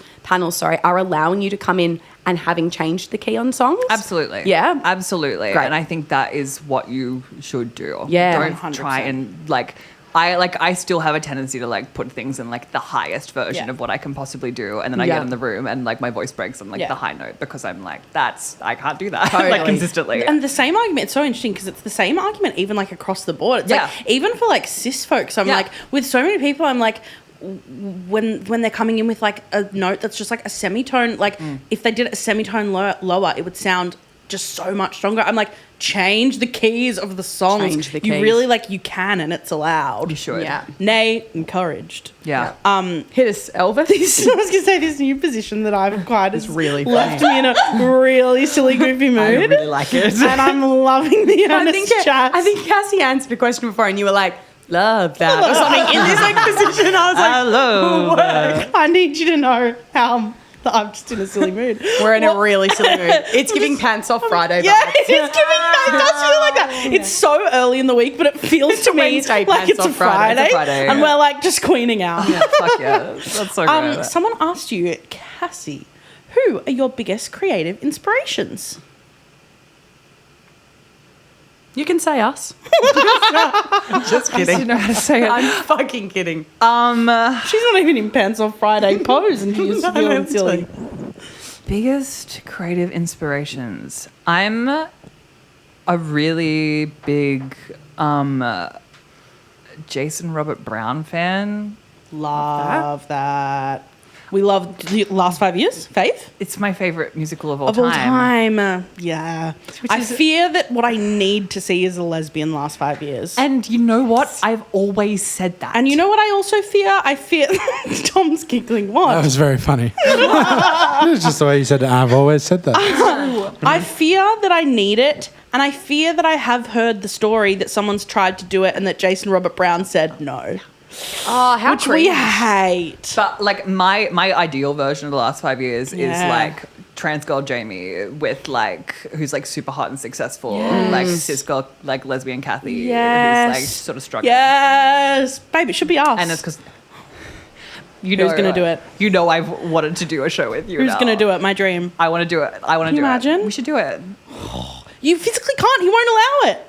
are allowing you to come in and having changed the key on songs? Absolutely. Yeah. Absolutely. Great. And I think that is what you should do. Yeah. Don't 100%. try and, like... I still have a tendency to like put things in like the highest version of what I can possibly do, and then I get in the room and like my voice breaks on like the high note because I'm like, I can't do that like consistently. And the same argument, it's so interesting because it's the same argument even like across the board. It's like even for like cis folks, I'm like with so many people, I'm like when they're coming in with like a note that's just like a semitone, like if they did it a semitone lower, it would sound just so much stronger. I'm like, change the keys of the songs. Change the You keys. really like, you can, and it's allowed. You should. Yeah. Nay, encouraged. Yeah. Hit us, Elvis. I was gonna say this new position that I've acquired has really left me in a really silly, goofy mood. I really like it. And I'm loving the honest chat. I think Cassie answered a question before and you were like, love that or something in this like position. I was like, I love that. I need you to know how I'm just in a silly mood. we're in a really silly mood. It's giving pants off Friday. Yeah, vibes. it's giving. It does feel like that. It's so early in the week, but it feels It's to a me Wednesday, like pants it's a off Friday. Friday, It's a Friday, and yeah. we're like just queening out. Yeah, fuck yeah. That's so good. Someone asked you, Cassie, who are your biggest creative inspirations? You can say us. Just I kidding. don't know how to say it. I'm fucking kidding. She's not even in pants on Friday pose, and she's feeling silly. Biggest creative inspirations. I'm a really big Jason Robert Brown fan. Love that. We love the last 5 years, Faith? It's my favorite musical of all Of all time. time. Yeah. I fear that what I need to see is a lesbian last 5 years. And you know what? I've always said that. And you know what I also fear? I fear Tom's giggling. That What? was very funny. It was just the way you said it. I've always said that. I fear that I need it, and I fear that I have heard the story that someone's tried to do it and that Jason Robert Brown said no. Oh, how Which we hate. But like my ideal version of the last 5 years is Yeah. like trans girl Jamie with like who's like super hot and successful, Yes. like cis girl like lesbian Kathy Yes. who's like sort of struggling. Yes. Babe, it should be us. And it's because you Who's know gonna do it? You know I've wanted to do a show with you. Who's now. going to do it? My dream. I want to do it. I want to Can do you imagine? it. We should do it. You physically can't. He won't allow it.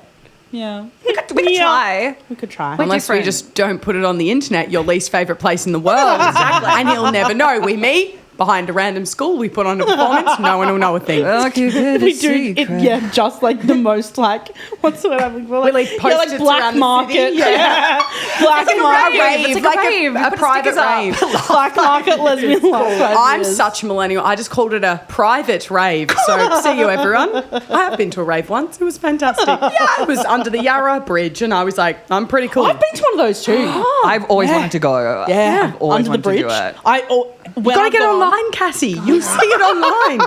Yeah. We could try. We could try. Unless we different. just don't put it on the internet, your least favourite place in the world. And he'll never know. We meet behind a random school, we put on a performance, no one will know a thing. We do it, yeah, just like the most like what's the word I'm looking for? Like, We leave post-its black around the market, city. Yeah. Black market, rave. It's Like like a a rave. You a put private stickers up. rave. black market lesbian life. I'm such a millennial. I just called it a private rave. So see you, everyone. I have been to a rave once. It was fantastic. Yeah, it was under the Yarra Bridge, and I was like, I'm pretty cool. I've been to one of those too. I've always wanted to go. Yeah, I've always under the wanted bridge. to do it. You gotta get online, Cassie. You'll see it online.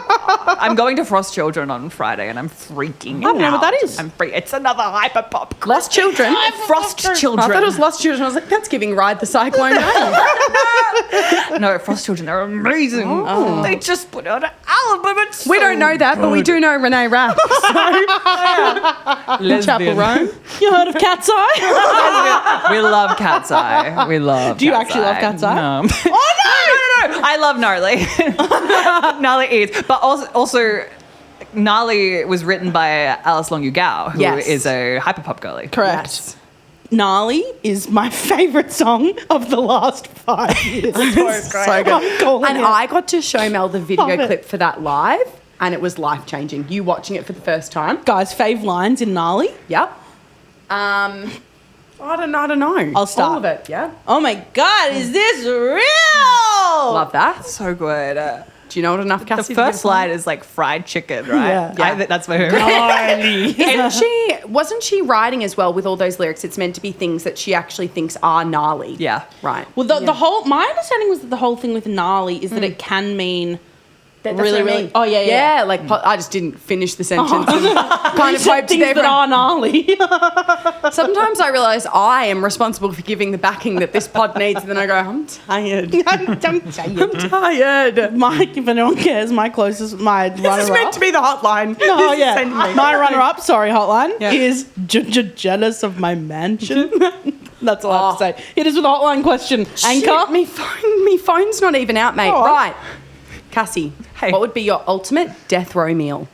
I'm going to Frost Children on Friday, and I'm freaking out. I don't know what that is. It's another hyper pop. Lost Children. Frost Children. I thought it was Lost Children. I was like, that's giving Ride the Cyclone name. No, Frost Children. They're amazing. Oh. They just put out an album. It's We don't know that, but we do know Renee Rapp. Chapel Roan. You heard of Cat's Eye? We love Cat's Eye. We love. Do you Cat's actually love Eye. Cat's Eye? No. Oh no! I love Gnarly. Gnarly is. But also Gnarly was written by Alice Long Yugao, who Yes. is a hyperpop girly. Correct. Yes. Gnarly is my favourite song of the last 5 years. So good. I'm calling And it. I got to show Mel the video Love it. clip for that live, and it was life changing. You watching it for the first time. Guys, fave lines in Gnarly. Yep. I don't know. I'll start. All of it. Yeah. Oh my God, is this real? Love that. So good. Do you know what enough, The Cassie? first line is like fried chicken, right? Yeah. I think that's my favorite. And wasn't she writing as well with all those lyrics? It's meant to be things that she actually thinks are gnarly. Yeah. Right. Well, the whole, my understanding was that the whole thing with Gnarly is that it can mean That's really, what I really. mean. Oh, yeah. Yeah, like I just didn't finish the sentence. And kind of hoped things that everyone- are gnarly. Sometimes I realise I am responsible for giving the backing that this pod needs, and then I go, I'm tired. I'm tired. Tired. Mike, if anyone cares, my This is runner-up. meant to be the hotline. Oh, This is yeah. sending me. My runner-up, sorry, hotline, Yeah. is jealous of my mansion. That's all I have to say. It is with a hotline question. Shit, Anchor. me phone's not even out, mate. All right. Right. Cassie, Hey. what would be your ultimate death row meal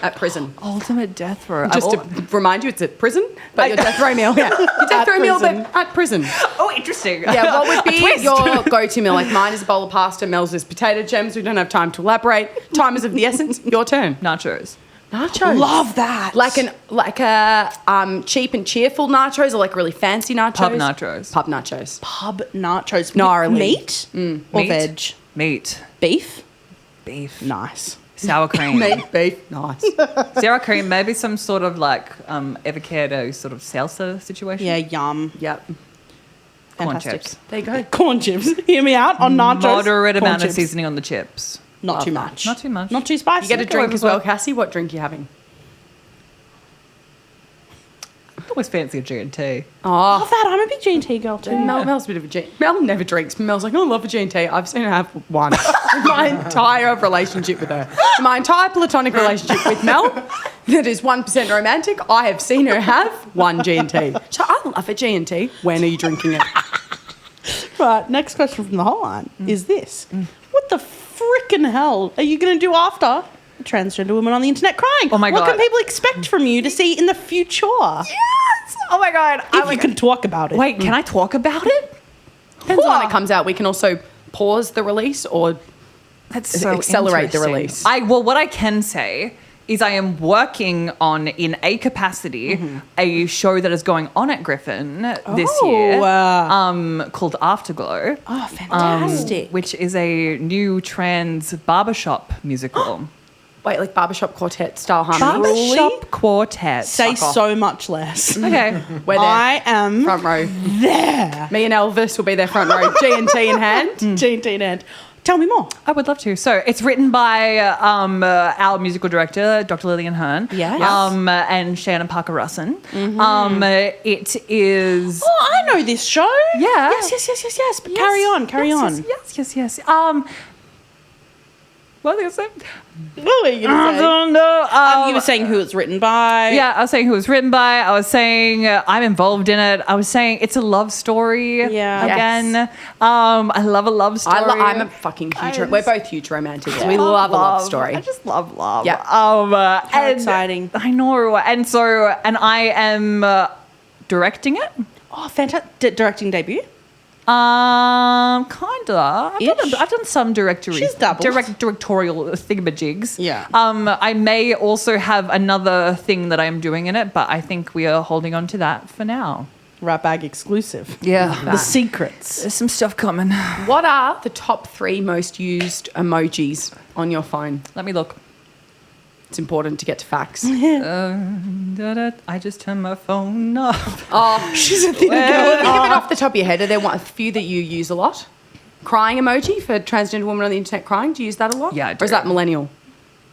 at prison? Ultimate death row. Just to remind you, it's at prison, but your death row meal. Yeah. Your death At row meal, prison. but at prison. Oh, interesting. Yeah, what would A be twist. your go-to meal? Like mine is a bowl of pasta, Mel's is potato gems. We don't have time to elaborate. Time is of the essence. Your turn. Nachos. Nachos. Love that. Like a cheap and cheerful nachos or like really fancy nachos? Pub nachos. Pub nachos. pub nachos. Gnarly. Meat or Meat. veg? Meat. Beef? Beef. Nice. Sour cream. Meat, beef, nice. Sour cream, maybe some sort of like avocado sort of salsa situation. Yeah, yum. Yep. Corn Fantastic. chips. There you go. Corn chips. Hear me out on nachos. Moderate Corn amount of chips. seasoning on the chips. Not Love too that. much. Not too much. Not too spicy. You get a drink as well, Cassie. What drink are you having? I always fancy a G&T. Oh, Love that. I'm a big G&T girl too. Mel's a bit of a G. Mel never drinks. Mel's like, I love a G&T. I've seen her have one. My entire relationship with her. My entire platonic relationship with Mel, that is 1% romantic, I have seen her have one G&T. So I love a G&T. When are you drinking it? Right, next question from the hotline is this. What the frickin' hell are you going to do after a transgender woman on the internet crying? Oh my What God. can people expect from you to see in the future? Yes! Oh my God. If you can talk about it. Wait, can I talk about it? Depends on when it comes out. We can also pause the release or That's accelerate the interesting. release. Well, what I can say is I am working on, in a capacity, a show that is going on at Griffin this year called Afterglow. Oh, fantastic. Which is a new trans barbershop musical. Wait, like barbershop quartet style harmony. Barbershop quartet. Say so much less. Okay. We're there. I am Front row. there. Me and Elvis will be there front row. G&T in hand. G&T in hand. Tell me more. I would love to. So it's written by our musical director, Dr. Lillian Hearn. Yes. And Shannon Parker Russin. It is. Oh, I know this show. Yeah. Yes. But carry on. Yes. What is it? What were you I going to say? don't know. You were saying who it's written by. Yeah, I was saying who it was written by. I was saying I'm involved in it. I was saying it's a love story. Yeah. Again. I love a love story. I'm a fucking huge. We're both huge romantics. We love a love story. I just love love. Yeah. How And exciting. I know. And I am directing it. Oh, fantastic. Directing debut. Kinda. I've done some She's dabbled. directorial thingamajigs. Yeah. I may also have another thing that I am doing in it, but I think we are holding on to that for now. Ratbag exclusive. Yeah. The secrets. There's some stuff coming. What are the top 3 most used emojis on your phone? Let me look. It's important to get to facts. I just turned my phone off. Oh, She's a thin Can you girl. think of it off the top of your head? Are there a few that you use a lot? Crying emoji for transgender women on the internet crying. Do you use that a lot? Yeah, I Or is do. that millennial?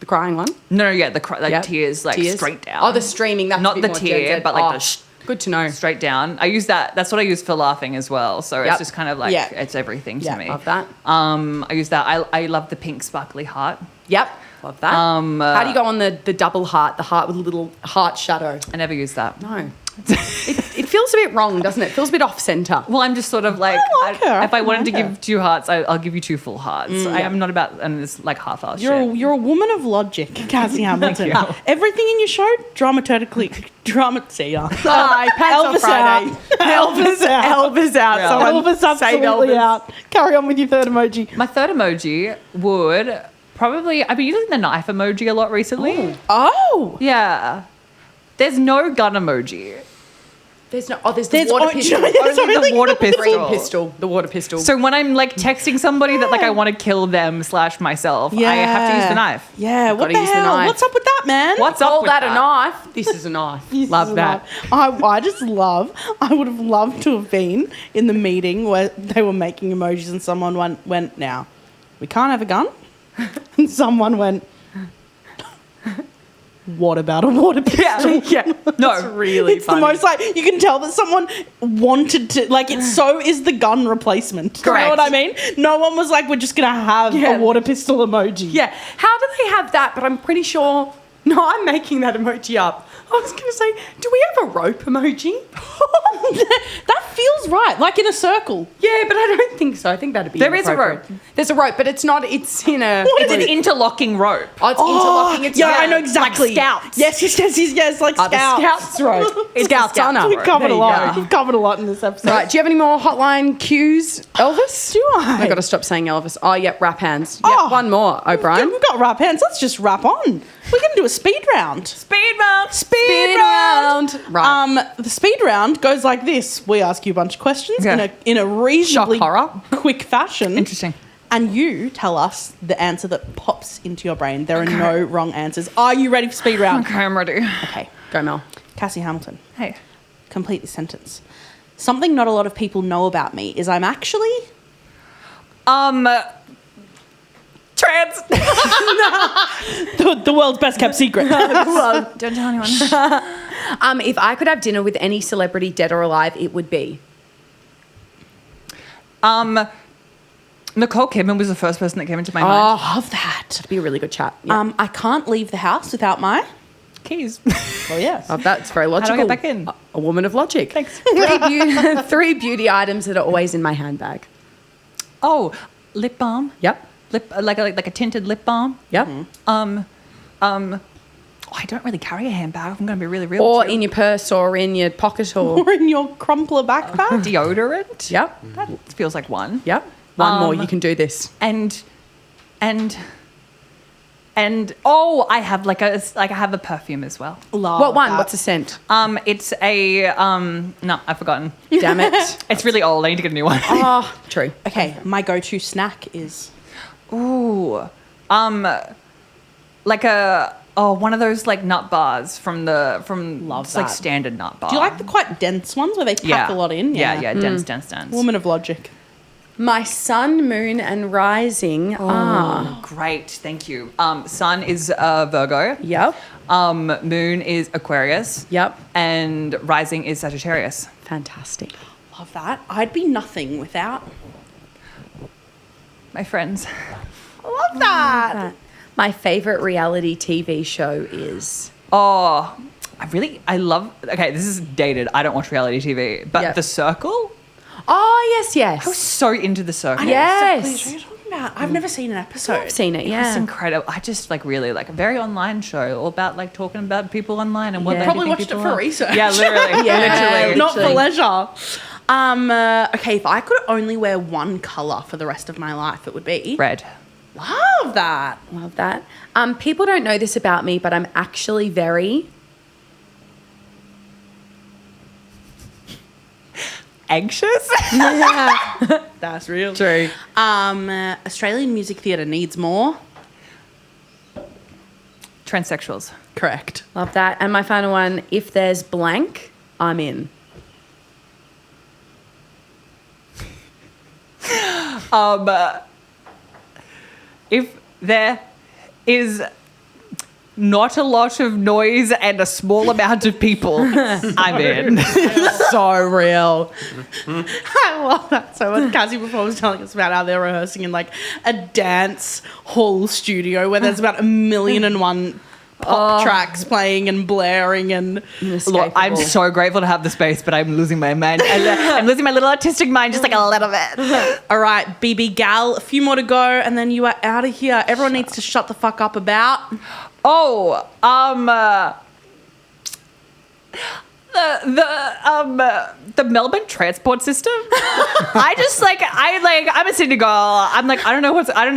The crying one? No, yeah, Yeah. tears, Tears? straight down. Oh, the streaming. That's Not a bit the more tear, Gen Z. but like Oh, the sh- good to know. straight down. I use that. That's what I use for laughing as well. So Yep. it's just kind of like Yeah. it's everything to Yeah, me. Love that. I use that. I love the pink sparkly heart. Yep. Love that. How do you go on the double heart, the heart with a little heart shadow? I never use that. No. It feels a bit wrong, doesn't it? It feels a bit off center. Well, I'm just sort of like, like her. if I wanted to like her. give 2 hearts, I'll give you 2 full hearts. I am not about, and it's like half-assed shit. You're a woman of logic, Cassie Hamilton. Thank you. Everything in your show, see ya. Hi, pants on Elvis Friday. out. Elvis out. Elvis out. Yeah. Someone Elvis save absolutely Elvis. out. Carry on with your third emoji. My third emoji would probably, I've been using the knife emoji a lot recently. Oh. Yeah. There's no gun emoji. There's no. Oh, there's There's the water only- pistol. there's Only only the water Green pistol. pistol. The water pistol. So when I'm like texting somebody that like I want to kill them / myself, I have to use the knife. Yeah, what Gotta the use the hell? knife. What's up with that, man? What's up Call with that a knife? This is a knife. This Love is that. I just love, I would have loved to have been in the meeting where they were making emojis and someone went now, we can't have a gun? And someone went, what about a water pistol? Yeah. No. It's really It's funny. the most like, you can tell that someone wanted to, like, it's so is the gun replacement. Do you know Correct. what I mean? No one was like, we're just going to have Yeah. a water pistol emoji. Yeah. How do they have that? But I'm pretty sure. No, I'm making that emoji up. I was going to say, do we have a rope emoji? That feels right, like in a circle. Yeah, but I don't think so. I think that'd be. There is a inappropriate. rope. There's a rope, but it's not. It's in a. It's an interlocking rope. Oh, it's interlocking. It's yeah, I know exactly. Like scouts. Yes, like Oh, the scouts. Scouts rope. It's Scouts Scouts honor. We've covered There a you lot. go. We've covered a lot in this episode. Right. Do you have any more hotline cues, Elvis? Do I? I got to stop saying Elvis. Oh, yep. Rap hands. Yep. Oh. One more, O'Brien. We've got rap hands. Let's just rap on. We're going to do a speed round. Speed round. Speed round. Right. The speed round goes like this. We ask you a bunch of questions Okay. in a reasonably Shock horror. quick fashion. Interesting. And you tell us the answer that pops into your brain. There are no wrong answers. Are you ready for speed round? Okay, I'm ready. Okay. Go, Mel. Cassie Hamilton. Hey. Complete this sentence. Something not a lot of people know about me is I'm actually... Trans. the world's best kept secret. Don't tell anyone. If I could have dinner with any celebrity, dead or alive, it would be. Nicole Kidman was the first person that came into my mind. I love that. It'd be a really good chat. Yeah. I can't leave the house without my... Keys. Oh, yes. Love that. It's very How do logical. I get back in? A woman of logic. Thanks. Three beauty items that are always in my handbag. Oh, lip balm. Yep. Lip like a tinted lip balm. Yep. Oh, I don't really carry a handbag. I'm going to be really real. Or with you. in your purse or in your pocket or. Or in your crumpler backpack. deodorant. Yep. That feels like one. Yep. One more. You can do this. And oh, I have I have a perfume as well. Love What one? that. What's the scent? It's a no, I've forgotten. Damn it. It's really old. I need to get a new one. Oh, true. Okay, my go-to snack is... Ooh, like one of those like nut bars from Love it's like that. standard nut bar. Do you like the quite dense ones where they pack a lot in? Yeah, dense. Woman of logic. My sun, moon, and rising are. Great, thank you. Sun is Virgo. Yep. Moon is Aquarius. Yep. And rising is Sagittarius. Fantastic. Love that. I'd be nothing without... My friends. Love that. My favorite reality TV show is. Oh, I love. Okay, this is dated. I don't watch reality TV, but Yep. The Circle. Oh, yes, I was yes. so into The Circle. Yes. What are you talking about? I've never seen an episode. I've seen it, It's yeah. incredible. I just really a very online show, all about talking about people online and what Yeah. they Probably think watched it people for are. research. Yeah, literally, literally. Not for leisure. Okay, if I could only wear one colour for the rest of my life, it would be... Red. Love that. Love that. People don't know this about me, but I'm actually very. Anxious. That's real. True. Australian music theatre needs more. Transsexuals. Correct. Love that. And my final one, if there's blank, I'm in. If there is not a lot of noise and a small amount of people, I'm in. So real. I love that so much. Cassie before was telling us about how they're rehearsing in like a dance hall studio where there's about 1,000,001 pop tracks playing and blaring and Look, I'm so grateful to have the space, but I'm losing my mind. I'm losing my little artistic mind just like a little bit. all right, BB gal, a few more to go and then you are out of here. Everyone needs to shut the fuck up about the Melbourne transport system. I'm a Sydney girl. I'm like, I don't know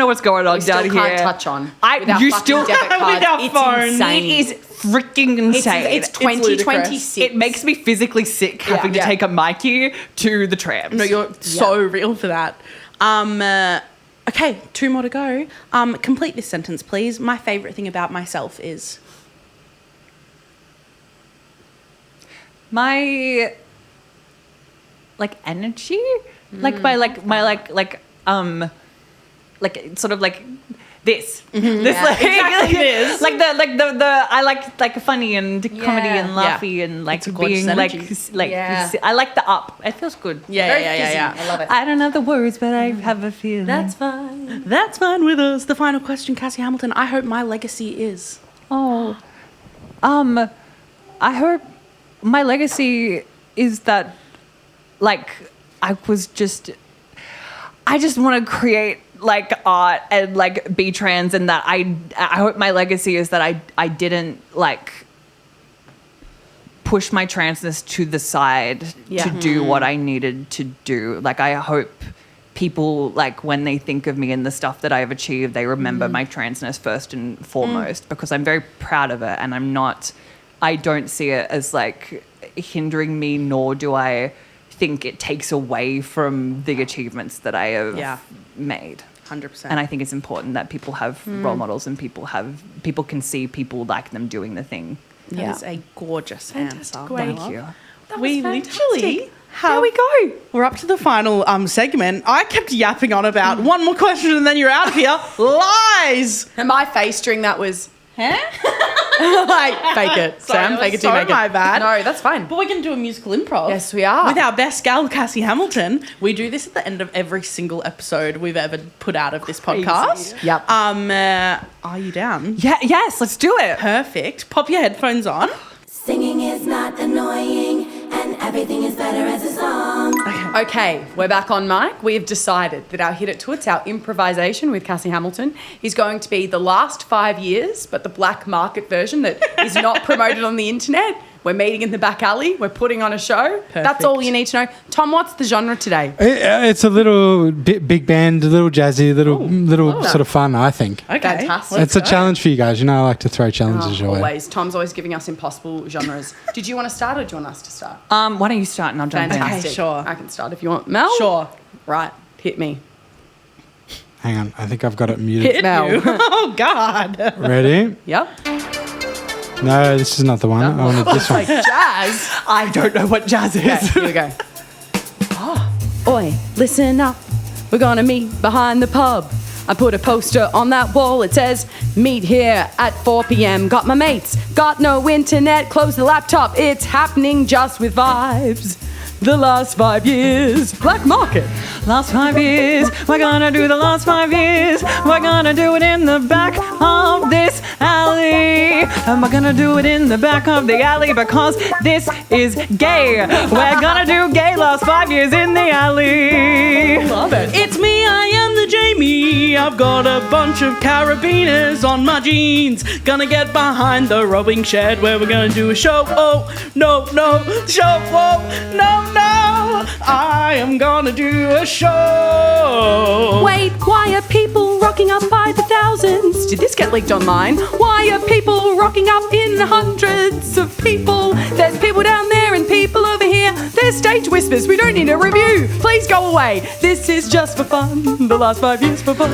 what's going on down Still here. can't touch on. You still debit cards. with our It's phone. insane. It is freaking insane. It's 2026. It makes me physically sick having to take a Mikey to the trams. No, you're so real for that. Okay, 2 more to go. Complete this sentence, please. My favourite thing about myself is... my energy, my sort of like this, exactly this. I like funny and comedy and laughy and like It's a gorgeous being energy. I like the up. It feels good. Yeah. I love it. I don't know the words, but I have a feeling. That's fine. That's fine with us. The final question, Cassie Hamilton. I hope my legacy is... I hope my legacy is that, like, I just want to create like art and like be trans, and that I hope my legacy is that I didn't like push my transness to the side to do what I needed to do. Like, I hope people, like, when they think of me and the stuff that I've achieved, they remember my transness first and foremost, because I'm very proud of it, and I don't see it as like hindering me, nor do I think it takes away from the achievements that I have made. 100%. And I think it's important that people have role models and people can see people like them doing the thing. That is a gorgeous answer. Thank you. We literally have... There we go. We're up to the final segment. I kept yapping on about one more question and then you're out of here. Lies! And my face during that was... Huh? like, fake it. Sorry, Sam, that fake was it till you so make it. my bad. No, that's fine. But we're going to do a musical improv. Yes, we are. With our best gal, Cassie Hamilton. We do this at the end of every single episode we've ever put out of this podcast. Yep. Are you down? Yeah, yes, let's do it. Perfect. Pop your headphones on. Singing is not annoying, and everything is better as a song. Okay, we're back on mic. We have decided that our hit it toots, our improvisation with Cassie Hamilton, is going to be the last 5 years, but the black market version that is not promoted on the internet. We're meeting in the back alley. We're putting on a show. That's all you need to know. Tom, what's the genre today? It's a little big band, a little jazzy, little sort of fun, I think. Okay. Fantastic. It's a challenge for you guys. You know, I like to throw challenges your way. Always. Tom's always giving us impossible genres. Did you want to start or do you want us to start? Why don't you start and I'll jump in. Fantastic. Okay, sure. I can start if you want. Mel? Sure. Right. Hit me. Hang on, I think I've got it muted. Hit Mel. you. Oh, God. Ready? Yep. No, this is not the one. I wanted this one. Jazz. I don't know what jazz is. Okay, here we go. Oi, listen up. We're gonna meet behind the pub. I put a poster on that wall. It says, meet here at 4 p.m. Got my mates, got no internet. Close the laptop. It's happening just with vibes. The last 5 years. Black market. Last 5 years, we're gonna do the last 5 years. We're gonna do it in the back of this alley. And we're gonna do it in the back of the alley because this is gay. We're gonna do gay last 5 years in the alley. Love it. It's me, I am the Jamie. I've got a bunch of carabiners on my jeans. Gonna get behind the rowing shed where we're gonna do a show. Oh, no, show. Oh, no. I am gonna do a show. Wait, why are people rocking up by the thousands? Did this get leaked online? Why are people rocking up in hundreds of people? There's people down there and people over here. There's stage whispers. We don't need a review. Please go away. This is just for fun. The last 5 years for fun.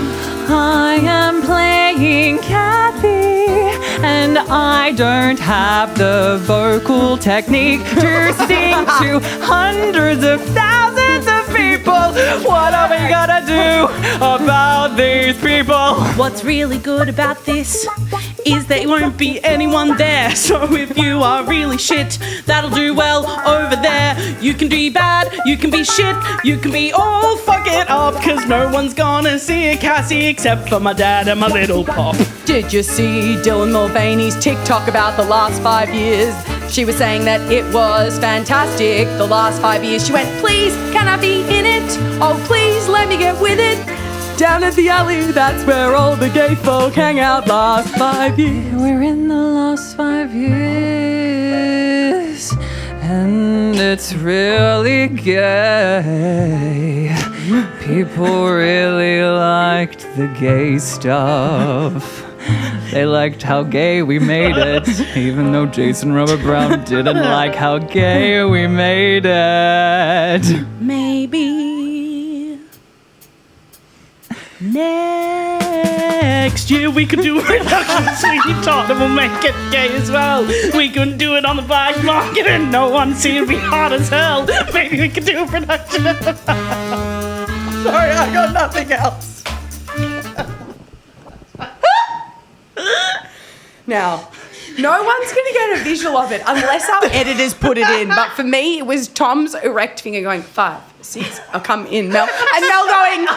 I am playing Kathy, and I don't have the vocal technique to sing to hundreds of thousands of people. What are we gonna do about these people? What's really good about this is there won't be anyone there. So if you are really shit, that'll do well over there. You can be bad, you can be shit, you can be all fuck it up, cause no one's gonna see a Cassie except for my dad and my little pop. Did you see Dylan Mulvaney's TikTok about the last 5 years? She was saying that it was fantastic the last 5 years. She went, please, can I be in it? Oh, please, let me get with it. Down at the alley, that's where all the gay folk hang out last 5 years. We're in the last 5 years, and it's really gay. People really liked the gay stuff. They liked how gay we made it, even though Jason Robert Brown didn't like how gay we made it. Maybe next year we could do a production of Sweetie Todd and we'll make it gay as well. We can do it on the black market and no one see it be hot as hell. Maybe we could do a production. Sorry, I got nothing else. Now, no one's going to get a visual of it unless our editors put it in. But for me, it was Tom's erect finger going 5, 6. I'll come in, Mel. And Mel going,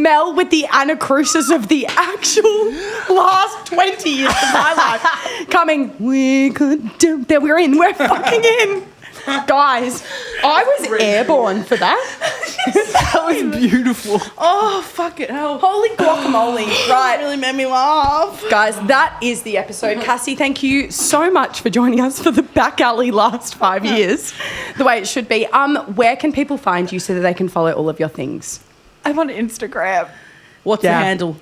Mel with the anacrusis of the actual last 20 years of my life coming, we could do that. We're in. We're fucking in. Guys, I was airborne for that. That was beautiful. Oh, fuck it. Hell. Holy guacamole. Right. Right. Really made me laugh. Guys, that is the episode. Cassie, thank you so much for joining us for the back alley last 5 years, the way it should be. Where can people find you so that they can follow all of your things? I'm on Instagram. What's the handle?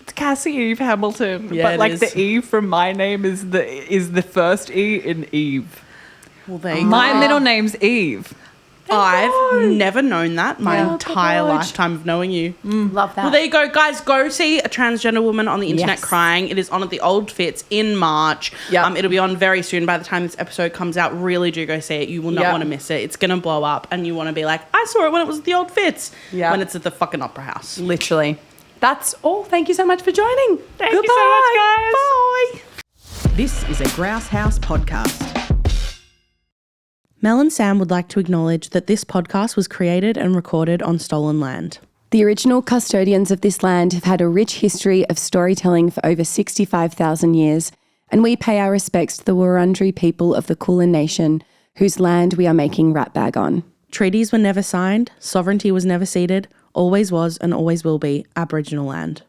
It's Cassie Eve Hamilton, Yeah, but it like is. the E from my name is the first E in Eve. Well, there you My go. middle name's Eve. I've never known that my Yeah. entire lifetime of knowing you. Love that. Well, there you go, guys. Go see a transgender woman on the internet Yes. crying. It is on at the Old Fitz in March. Yep. It'll be on very soon. By the time this episode comes out, really do go see it. You will not Yep. want to miss it. It's going to blow up, and you want to be like, I saw it when it was at the Old Fitz. Yep. When it's at the fucking Opera House. Literally. That's all. Thank you so much for joining. Thank you so much, guys. Bye. This is a Grouse House podcast. Mel and Sam would like to acknowledge that this podcast was created and recorded on stolen land. The original custodians of this land have had a rich history of storytelling for over 65,000 years, and we pay our respects to the Wurundjeri people of the Kulin Nation, whose land we are making Ratbag on. Treaties were never signed, sovereignty was never ceded, always was and always will be Aboriginal land.